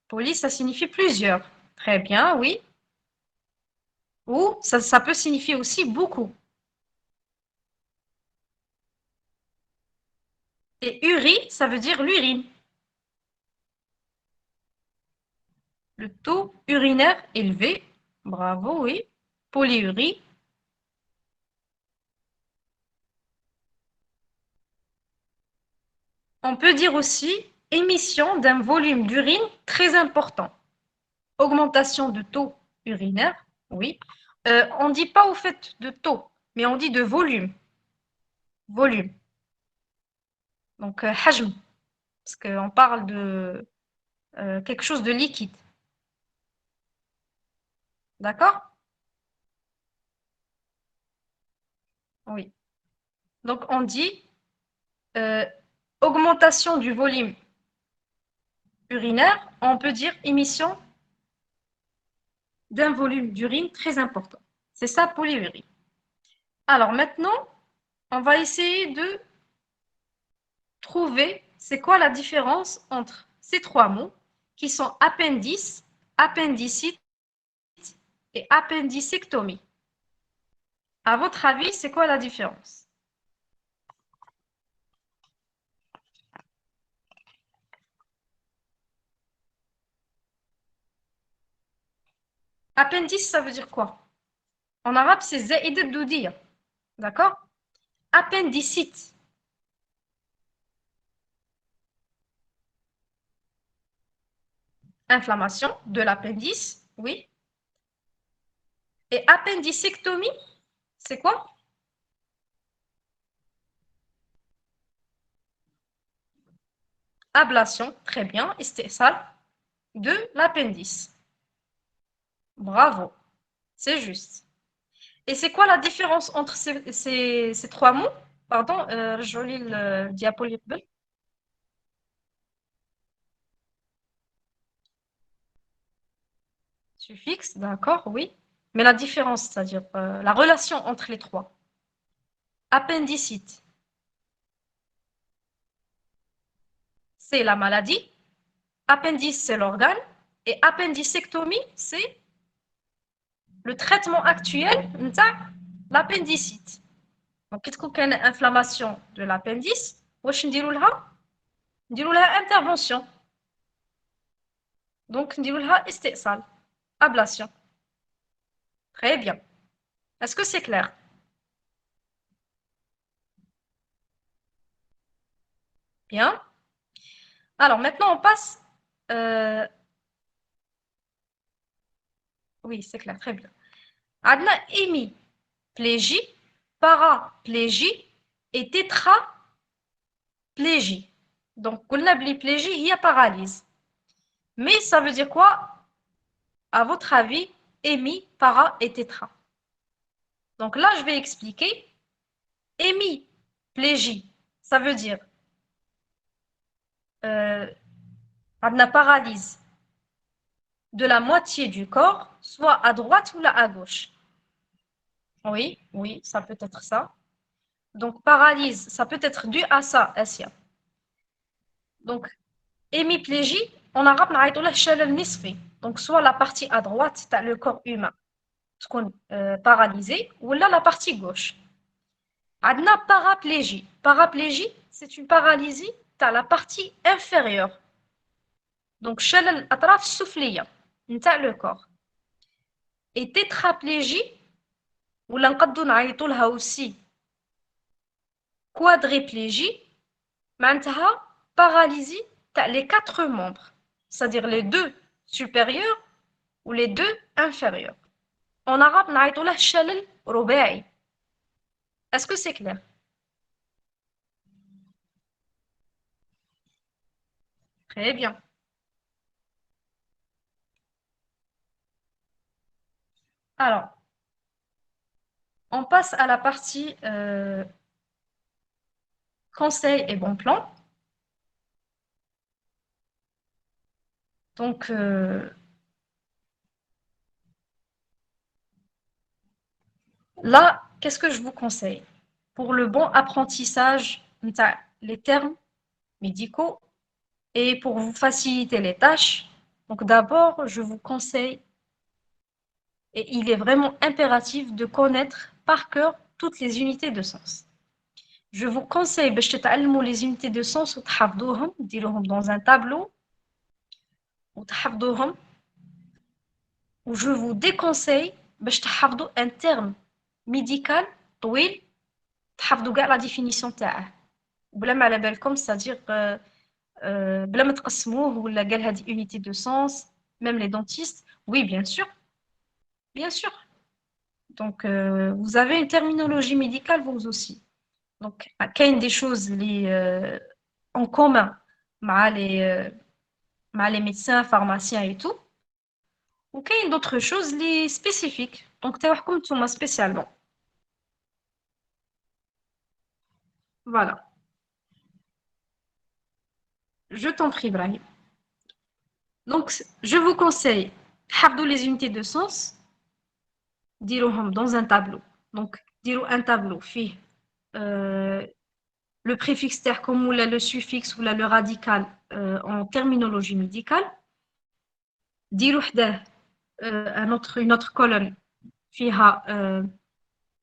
Poly, ça signifie plusieurs. Très bien, oui. Ou ça peut signifier aussi beaucoup. Et urie, ça veut dire l'urine. Le taux urinaire élevé. Bravo, oui. Polyurie. On peut dire aussi émission d'un volume d'urine très important. Augmentation de taux urinaire, oui. On ne dit pas au fait de taux, mais on dit de volume. Volume. Donc, hajm, parce qu'on parle de quelque chose de liquide. D'accord? Oui. Donc, on dit euh, augmentation du volume urinaire, on peut dire émission d'un volume d'urine très important. C'est ça, polyurie. Alors maintenant, on va essayer de trouver c'est quoi la différence entre ces trois mots qui sont appendice, appendicite et appendicectomie. À votre avis, c'est quoi la différence? Appendice, ça veut dire quoi? En arabe, c'est zaïd al-doudiya. D'accord? Appendicite. Inflammation de l'appendice, oui. Et appendicectomie, c'est quoi? Ablation, très bien, istisal de l'appendice. Bravo, c'est juste. Et c'est quoi la différence entre ces trois mots? Pardon, rejolis le diapo اللي قبل. Suffixe, d'accord, oui. Mais la différence, c'est-à-dire la relation entre les trois. Appendicite, c'est la maladie. Appendice, c'est l'organe. Et appendicectomie, c'est le traitement actuel de l'appendicite. Donc, qu'est-ce qu'on a une inflammation de l'appendice? واش نديروا لها؟ نديروا لها intervention. Donc, نديروا لها استئصال, ablation. Très bien. Est-ce que c'est clair? Bien. Alors, maintenant, on passe... Oui, c'est clair, très bien. عندنا hémiplégie, paraplégie et tétraplégie. Donc, قلنا بلي plégie هي paralyse. Mais ça veut dire quoi, à votre avis, hémi, para et tétra? Donc là, je vais expliquer. Hémiplégie, ça veut dire la paralyse de la moitié du corps, soit à droite ou à gauche. Oui, oui, ça peut être ça. Donc, paralyse, ça peut être dû à ça, Asia. Donc, hémiplégie, en arabe, on appelle shalal nisfi. Donc, soit la partie à droite, le corps humain, ce qu'on paralysé, ou là, la partie gauche. Adna paraplégie. Paraplégie, c'est une paralysie, tu as la partie inférieure. Donc, shalal atraf soufliya, le corps. Et tétraplégie, ou l'enqadou naïtou lha aussi, quadriplégie, معناتها paralysie, tu as les quatre membres, c'est-à-dire les deux supérieurs ou les deux inférieurs. En arabe, نعيطوا له الشلل رباعي. Est-ce que c'est clair? Très bien. Alors, on passe à la partie conseil et bon plan. Donc, là, qu'est-ce que je vous conseille? Pour le bon apprentissage, les termes médicaux et pour vous faciliter les tâches, donc d'abord, je vous conseille, et il est vraiment impératif de connaître par cœur toutes les unités de sens. Je vous conseille باش تتعلموا les unités de sens وتحفظوهم, ديروهم dans un tableau وتحفظوهم. Ou je vous déconseille باش تحفظوا un terme médical طويل تحفظوا كاع la définition تاعه بلا ما على بالكم, c'est-à-dire بلا ما تقسموه ولا قال هذه unité de sens, même les dentistes. Oui, bien sûr. Bien sûr. Donc, vous avez une terminologie médicale, vous aussi. Donc, il y a des choses en commun مع les médecins, pharmaciens et tout. Ou qu'il y a d'autres choses les spécifiques. Donc, tu comme tout spécialement. Voilà. Je t'en prie, Brahim. Donc, je vous conseille, حفظوا les unités de sens, diruhom dans un tableau. Donc, dirou un tableau, fait le préfixe ter comme ou le suffixe ou le radical en terminologie médicale. Dirou une autre colonne, fiha,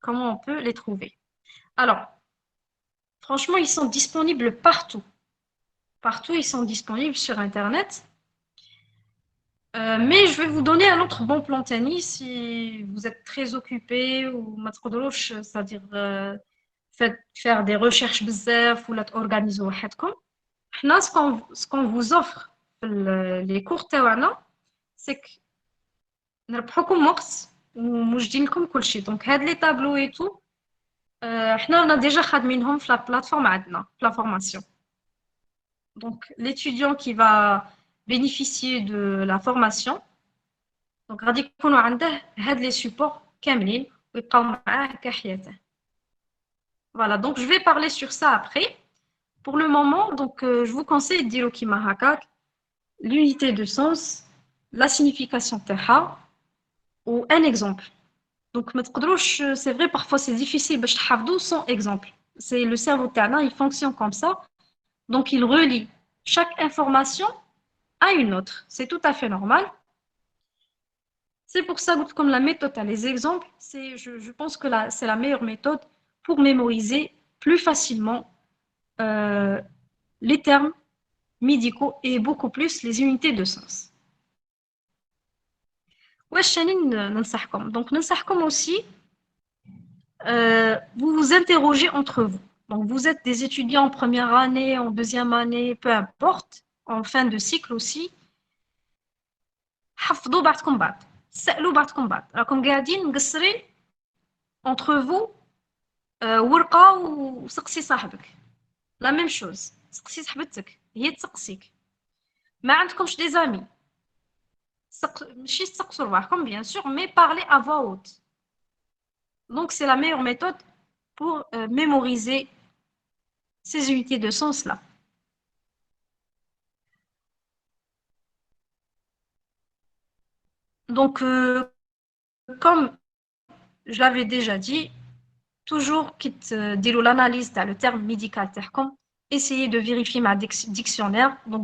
comment on peut les trouver? Alors, franchement, ils sont disponibles partout. Partout, ils sont disponibles sur Internet. Mais je vais vous donner un autre bon plan tennis si vous êtes très occupé ou matrodoloche, c'est-à-dire faire des recherches bzaf ou organiser وحدكم. Là, ce qu'on vous offre les cours تاعنا c'est que نربحوكم وقت وموجدين لكم كل شيء. Donc هاد les tableaux et tout احنا رانا déjà خادمينهم في la plateforme عندنا في la formation. Donc l'étudiant qui va bénéficier de la formation donc غادي يكونوا عنده هاد les supports كاملين ويبقاو معاه كحياته. Voilà, donc je vais parler sur ça après. Pour le moment, donc je vous conseille de dire كيما هكاك l'unité de sens, la signification تاعها ou un exemple. Donc ما تقدروش c'est vrai parfois c'est difficile باش تحفظوا sans exemple. C'est le cerveau تاعنا il fonctionne comme ça. Donc il relie chaque information à une autre. C'est tout à fait normal. C'est pour ça que comme la méthode à les exemples, je pense que c'est la meilleure méthode pour mémoriser plus facilement les termes médicaux et beaucoup plus les unités de sens. Donc, ننصحكم aussi, vous vous interrogez entre vous. Donc, vous êtes des étudiants en première année, en deuxième année, peu importe, en fin de cycle aussi. حفظوا بعضكم بعض. سألوا بعضكم بعض. راكم قاعدين مقصرين entre vous ورقة وسقسي صاحبك. La même chose. سقسي صاحبتك هي تسقسيك. ما عندكمش des amis. ماشي تسقسوا رواحكم bien sûr, mais parlez à voix haute. Donc c'est la meilleure méthode pour mémoriser ces unités de sens là. Donc comme je l'avais déjà dit, toujours quitte dire l'analyse dans le terme médical تاعكم, essayez de vérifier ma dictionnaire. Donc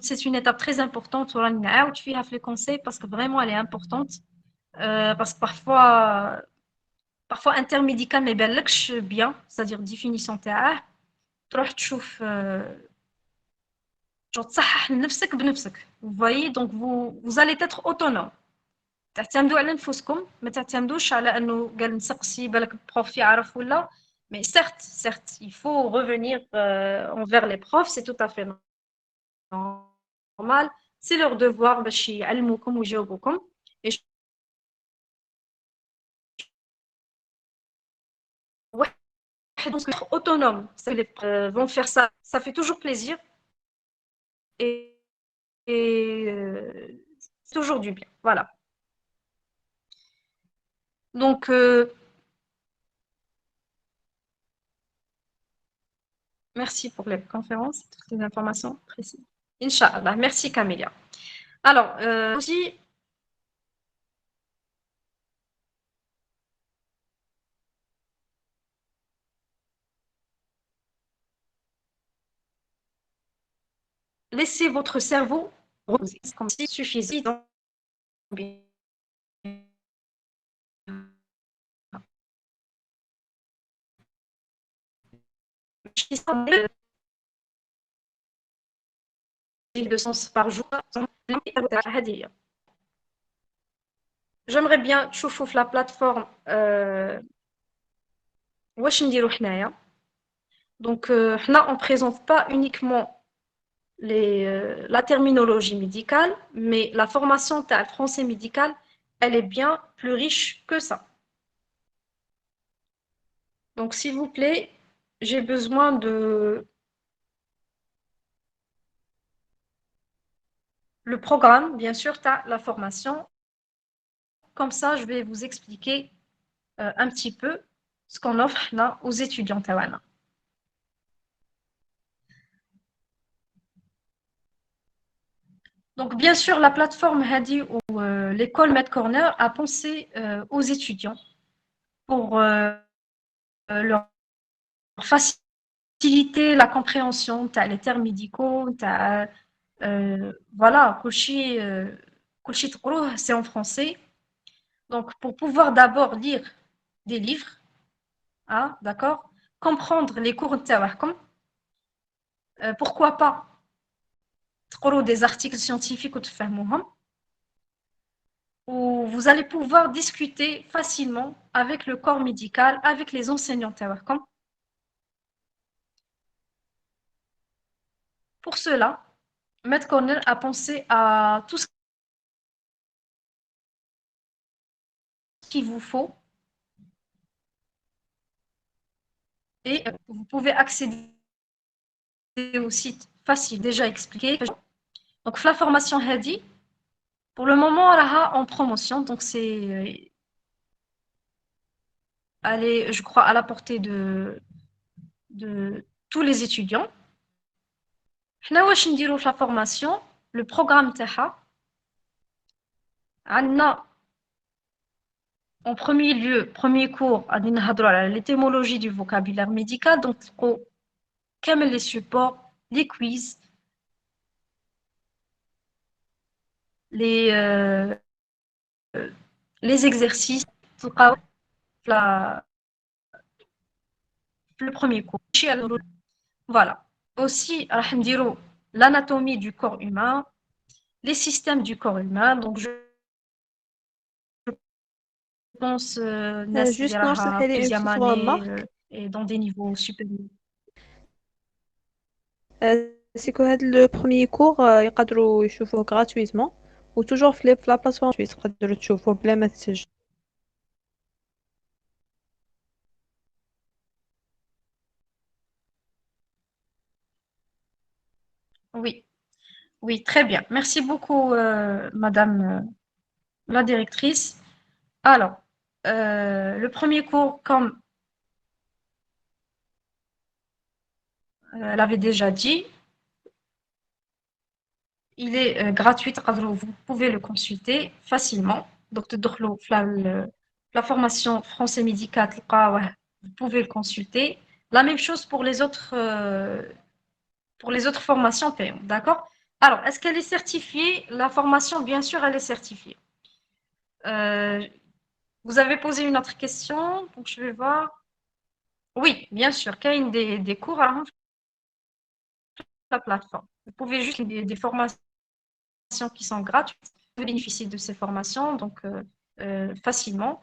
c'est une étape très importante pour les conseils parce que vraiment elle est importante. Parce que parfois un terme médical ما يبانلكش bien, c'est-à-dire définition تاعه تروح تشوف تصحح لنفسك بنفسك. Vous voyez, donc vous allez être autonome. تعتمدوا على نفسكم, ما تعتمدوش على انه قال نسقسي بالك البروف يعرف ولا. Mais certes, il faut revenir envers les profs, c'est tout à fait normal. C'est leur devoir باش يعلموكم ويجاوبوكم. Et être autonome, vont faire ça, ça fait toujours plaisir et c'est toujours du bien. Voilà. Donc, merci pour les conférences, toutes les informations précises. Inch'Allah. Merci Camélia. Alors, aussi, laissez votre cerveau reposer. Comme si suffisait. De sens par jour. J'aimerais bien تشوفوا في la plateforme واش نديرو حنايا. Donc حنا on présente pas uniquement la terminologie médicale, mais la formation تاع français médical, elle est bien plus riche que ça. Donc s'il vous plaît, j'ai besoin le programme, bien sûr, tu as la formation. Comme ça, je vais vous expliquer un petit peu ce qu'on offre là aux étudiants tawana. Donc, bien sûr, la plateforme Hadi ou l'école MedCorner a pensé aux étudiants pour leur faciliter la compréhension. Tu as les termes médicaux, tu as voilà, c'est en français. Donc, pour pouvoir d'abord lire des livres, hein, d'accord, comprendre les cours de pourquoi pas des articles scientifiques ou où vous allez pouvoir discuter facilement avec le corps médical, avec les enseignants. Pour cela, Maître Cornell a pensé à tout ce qu'il vous faut et vous pouvez accéder au site facile, déjà expliqué. Donc, la formation Hadi, pour le moment, elle est en promotion, donc elle est, je crois, à la portée de tous les étudiants. حنا واش نديرو في la formation, le programme تاعها عندنا en premier lieu, premier cours, غادي نهضروا على l'étymologie du vocabulaire médical, donc تلقوا كامل les supports, les quiz, les les exercices, تلقاو le premier cours. Voilà. Aussi, راح نديروا l'anatomie du corps humain, les systèmes du corps humain. Donc, je pense الناس اللي جوست نور راها صحي لي اون deuxième بتيت année غومارك. et dans des niveaux supérieurs. سيكو هاد لو بروميير كور يقدروا يشوفوه غراتويتمون و توجور في لا بلاتفورم تقدروا تشوفوه بلا ما تسجلوا. Oui, oui, très bien. Merci beaucoup, Madame la directrice. Alors, le premier cours, comme elle avait déjà dit, il est gratuit. Vous pouvez le consulter facilement. Donc, la formation français médical, vous pouvez le consulter. La même chose pour les autres formations payantes, d'accord? Alors, est-ce qu'elle est certifiée? La formation, bien sûr, elle est certifiée. Euh, Vous avez posé une autre question, donc je vais voir. Oui, bien sûr, qu'il y a des cours à la plateforme. Vous pouvez juste des formations qui sont gratuites, vous pouvez bénéficier de ces formations donc facilement.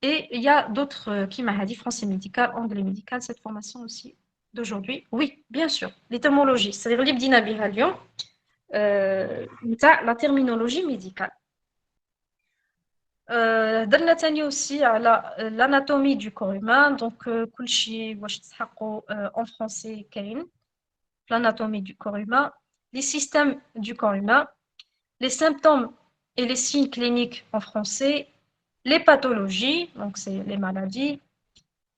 Et il y a d'autres qui m'a dit français médical, anglais médical, cette formation aussi d'aujourd'hui. Oui, bien sûr, l'étymologie, c'est-à-dire l'ibdina biha اليوم la terminologie médicale. درنا تاني aussi على l'anatomie du corps humain, donc كلشي واش تسحقوا en français كاين l'anatomie du corps humain, les systèmes du corps humain, les symptômes et les signes cliniques en français, les pathologies, donc c'est les maladies,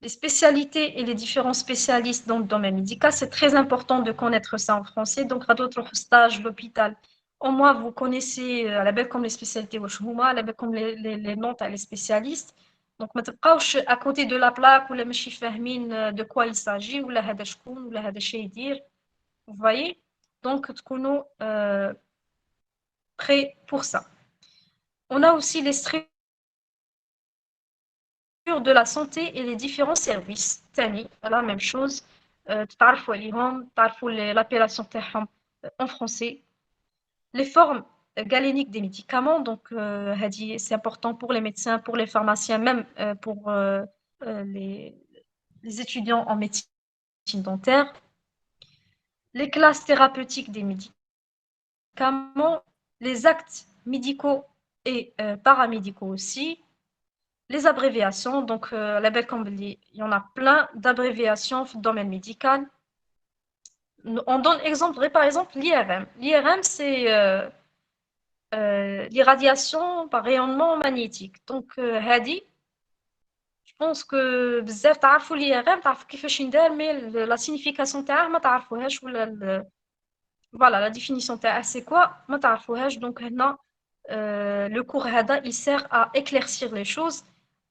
les spécialités et les différents spécialistes dans le domaine médical. C'est très important de connaître ça en français. Donc, à d'autres stages, l'hôpital, au moins vous connaissez à la belle comme les spécialités, à la belle comme les noms, les spécialistes. Donc, à côté de la plaque ou les ماشي فاهمين de quoi il s'agit ou la هذا شكون ou la هذا شي يدير. Vous voyez? Donc, تكونوا prêts pour ça. On a aussi les structures de la santé et les différents services. تاني, la même chose. تعرفوا عليهم, تعرفوا l'appellation تاعهم en français. Les formes galéniques des médicaments, donc c'est important pour les médecins, pour les pharmaciens, même pour les étudiants en médecine dentaire. Les classes thérapeutiques des médicaments, les actes médicaux et paramédicaux aussi. Les abréviations, donc la belle comme il y en a plein d'abréviations dans le domaine médical. On donne exemple, par exemple l'IRM. L'IRM, c'est l'irradiation par rayonnement magnétique. Donc, هذه je pense que بزاف تعرفوا l'IRM تعرفوا كيفاش يندار mais la signification تاعه ما تعرفوهاش ولا voilà la définition تاعه c'est quoi ما تعرفوهاش. donc هنا le cours هذا il sert à éclaircir les choses,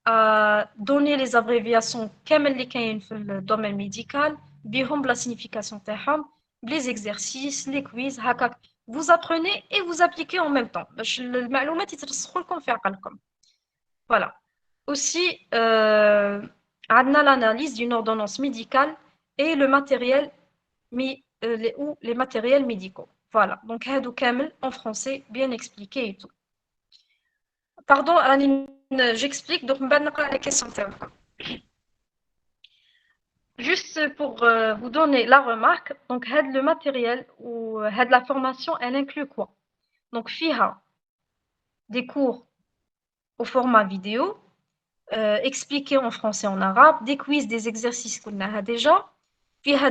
à donner les abréviations كامل اللي كاين في الدومين médical بهم بلا signification تاعهم les exercices les quiz هكاك vous apprenez et vous appliquez en même temps باش المعلومات يترسخوا لكم في عقلكم. Voilà. Aussi, عندنا l'analyse d'une ordonnance médicale et le matériel ou les matériels médicaux. Voilà. Donc, هادو كامل en français, bien expliqué et tout. Pardon, j'explique, donc من بعد نقرا les questions تاعكم. Juste pour vous donner la remarque, donc le matériel ou la formation, elle inclut quoi? Donc, فيها des cours au format vidéo, expliqué en français et en arabe, des quiz, des exercices qu'on a déjà, puis il y a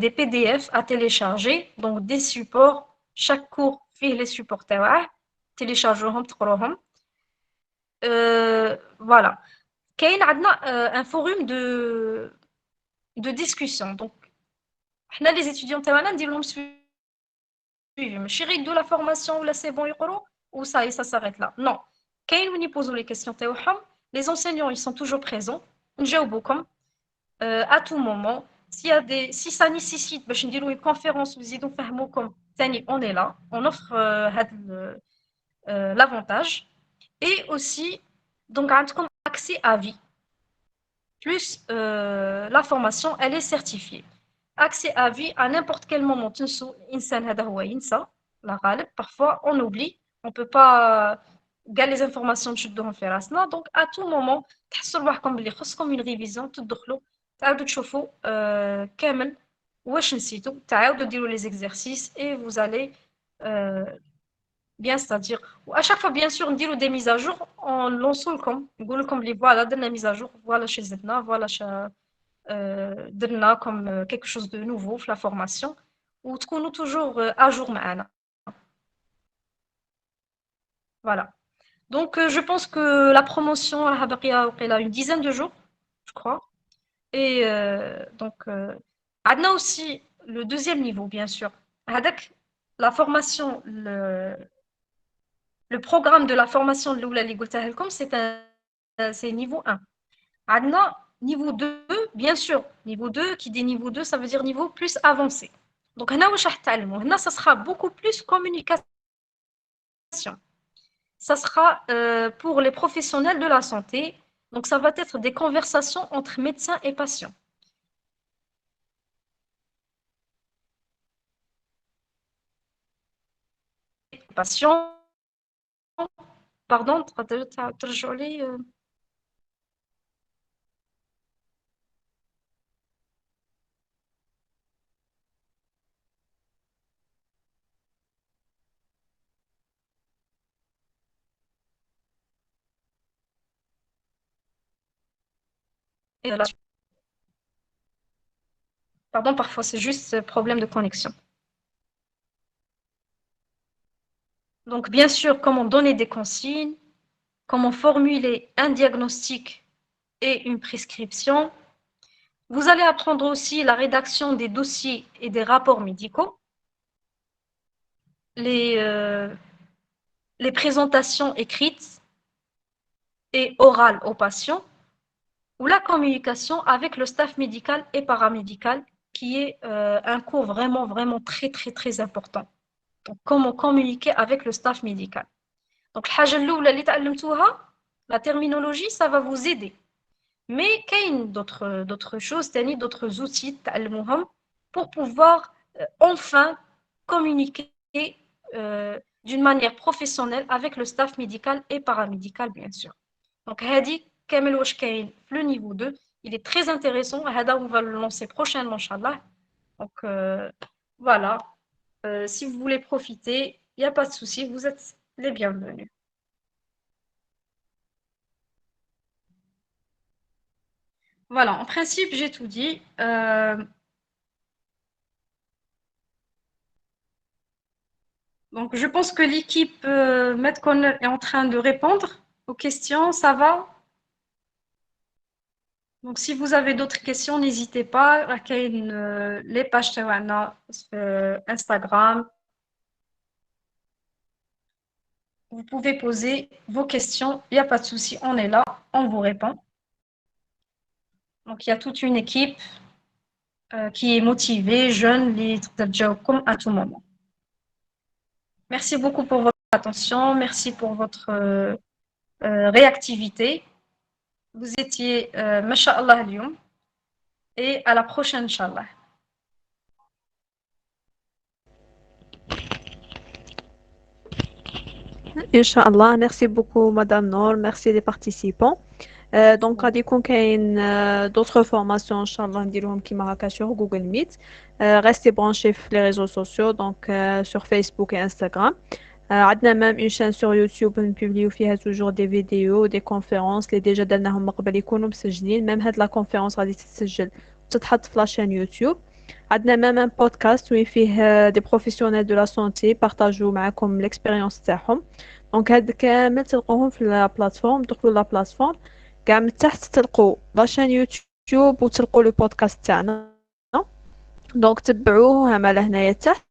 des PDF à télécharger, donc des supports, chaque cours fait les supports téléchargez-les, تقروهم. Voilà. كاين عندنا un forum de discussion. Donc حنا les étudiants تاعنا ندير لهم suivi ماشي غير يدوا la formation ولا c'est bon يقروا ou ça s'arrête là. Non. كاين وين يبوزوا les questions تاعهم. Les enseignants, ils sont toujours présents. نجاوبوكم à tout moment. Si ça nécessite باش نديروا une conférence ونزيدوا نفهموكم ثاني, on est là. On offre l'avantage. Et aussi, donc عندكم accès à vie. Plus la formation, elle est certifiée. Accès à vie à n'importe quel moment. تنسوا الإنسان هذا هو ينسى لا غالب. Parfois, on oublie. On ne peut pas قال les informations تشدوهم في راسنا. Donc, à tout moment, تحسوا لوحدكم بلي خصكم une révision, تدخلوا تعاودوا تشوفوا كامل واش نسيتوا, تعاودوا ديروا les exercices et vous allez bien, c'est-à-dire à chaque fois bien sûr نديروا des mises à jour, on لونسوا لكم نقول لكم بلي voilà درنا mise à jour, voilà chez زدنا, voilà درنا comme quelque chose de nouveau في la formation وتكونوا toujours à jour معنا. Voilà. Donc, je pense que la promotion, elle a une dizaine de jours, je crois. Et donc, on a aussi le deuxième niveau, bien sûr. Avec la formation, le programme de la formation de l'Oula Ligultahelkom, c'est niveau 1. On a niveau 2, bien sûr. Niveau 2, qui dit niveau 2, ça veut dire niveau plus avancé. Donc, ça sera beaucoup plus communication. Ça sera pour les professionnels de la santé. Donc, ça va être des conversations entre médecins et patients. Patients, pardon, ترجعوا لي Pardon, parfois c'est juste problème de connexion. Donc, bien sûr, comment donner des consignes, comment formuler un diagnostic et une prescription. Vous allez apprendre aussi la rédaction des dossiers et des rapports médicaux, les présentations écrites et orales aux patients, ou la communication avec le staff médical et paramédical, qui est un cours vraiment, vraiment très, très, très important. Donc, comment communiquer avec le staff médical. Donc, la terminologie, ça va vous aider. Mais il y a d'autres choses, d'autres outils pour pouvoir enfin communiquer d'une manière professionnelle avec le staff médical et paramédical, bien sûr. Donc, Hadi, Kamel Washkain, le niveau 2, il est très intéressant. Hada, on va le lancer prochainement, Inch'Allah. Donc, voilà. Si vous voulez profiter, il n'y a pas de souci, vous êtes les bienvenus. Voilà, en principe, j'ai tout dit. Donc, je pense que l'équipe Medcon est en train de répondre aux questions. Ça va? Donc, si vous avez d'autres questions, n'hésitez pas. Les pages تاعنا Instagram. Vous pouvez poser vos questions. Il n'y a pas de souci. On est là. On vous répond. Donc, il y a toute une équipe qui est motivée, jeune, qui comme à tout moment. Merci beaucoup pour votre attention. Merci pour votre réactivité. Vous étiez, masha'Allah, اليوم. Et à la prochaine, Inch'Allah. Inch'Allah, merci beaucoup Madame Noor, merci les participants. Donc غادي يكون كاين d'autres formations Inch'Allah نديروهم كيما هكا sur Google Meet. Restez branchés sur les réseaux sociaux donc sur Facebook et Instagram. عندنا même une chaîne sur YouTube نبوبليو فيها toujours des vidéos des conférences اللي ديجا درناهم من قبل يكونوا مسجلين même هاد لا conférence غادي تتسجل وتتحط في لاشين يوتيوب. عندنا même un podcast وين فيه des professionnels de la santé بارطاجوا معكم l'expérience تاعهم. دونك هاد كامل تلقوهم في لا بلاتفورم. دخلوا لا بلاتفورم كاع من تحت تلقوا لاشين يوتيوب وتلقوا لو بودكاست تاعنا. دونك تبعوه هما لهنايا تحت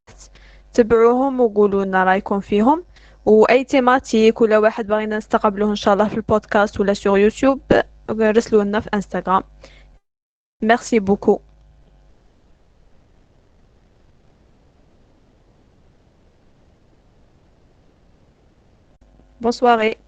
تبعوهم وقولوا لنا رايكم فيهم واي تيماتيك ولا واحد باغينا نستقبلوه ان شاء الله في البودكاست ولا سور يوتيوب رسلوا لنا في انستغرام. ميرسي بوكو. Bonne soirée.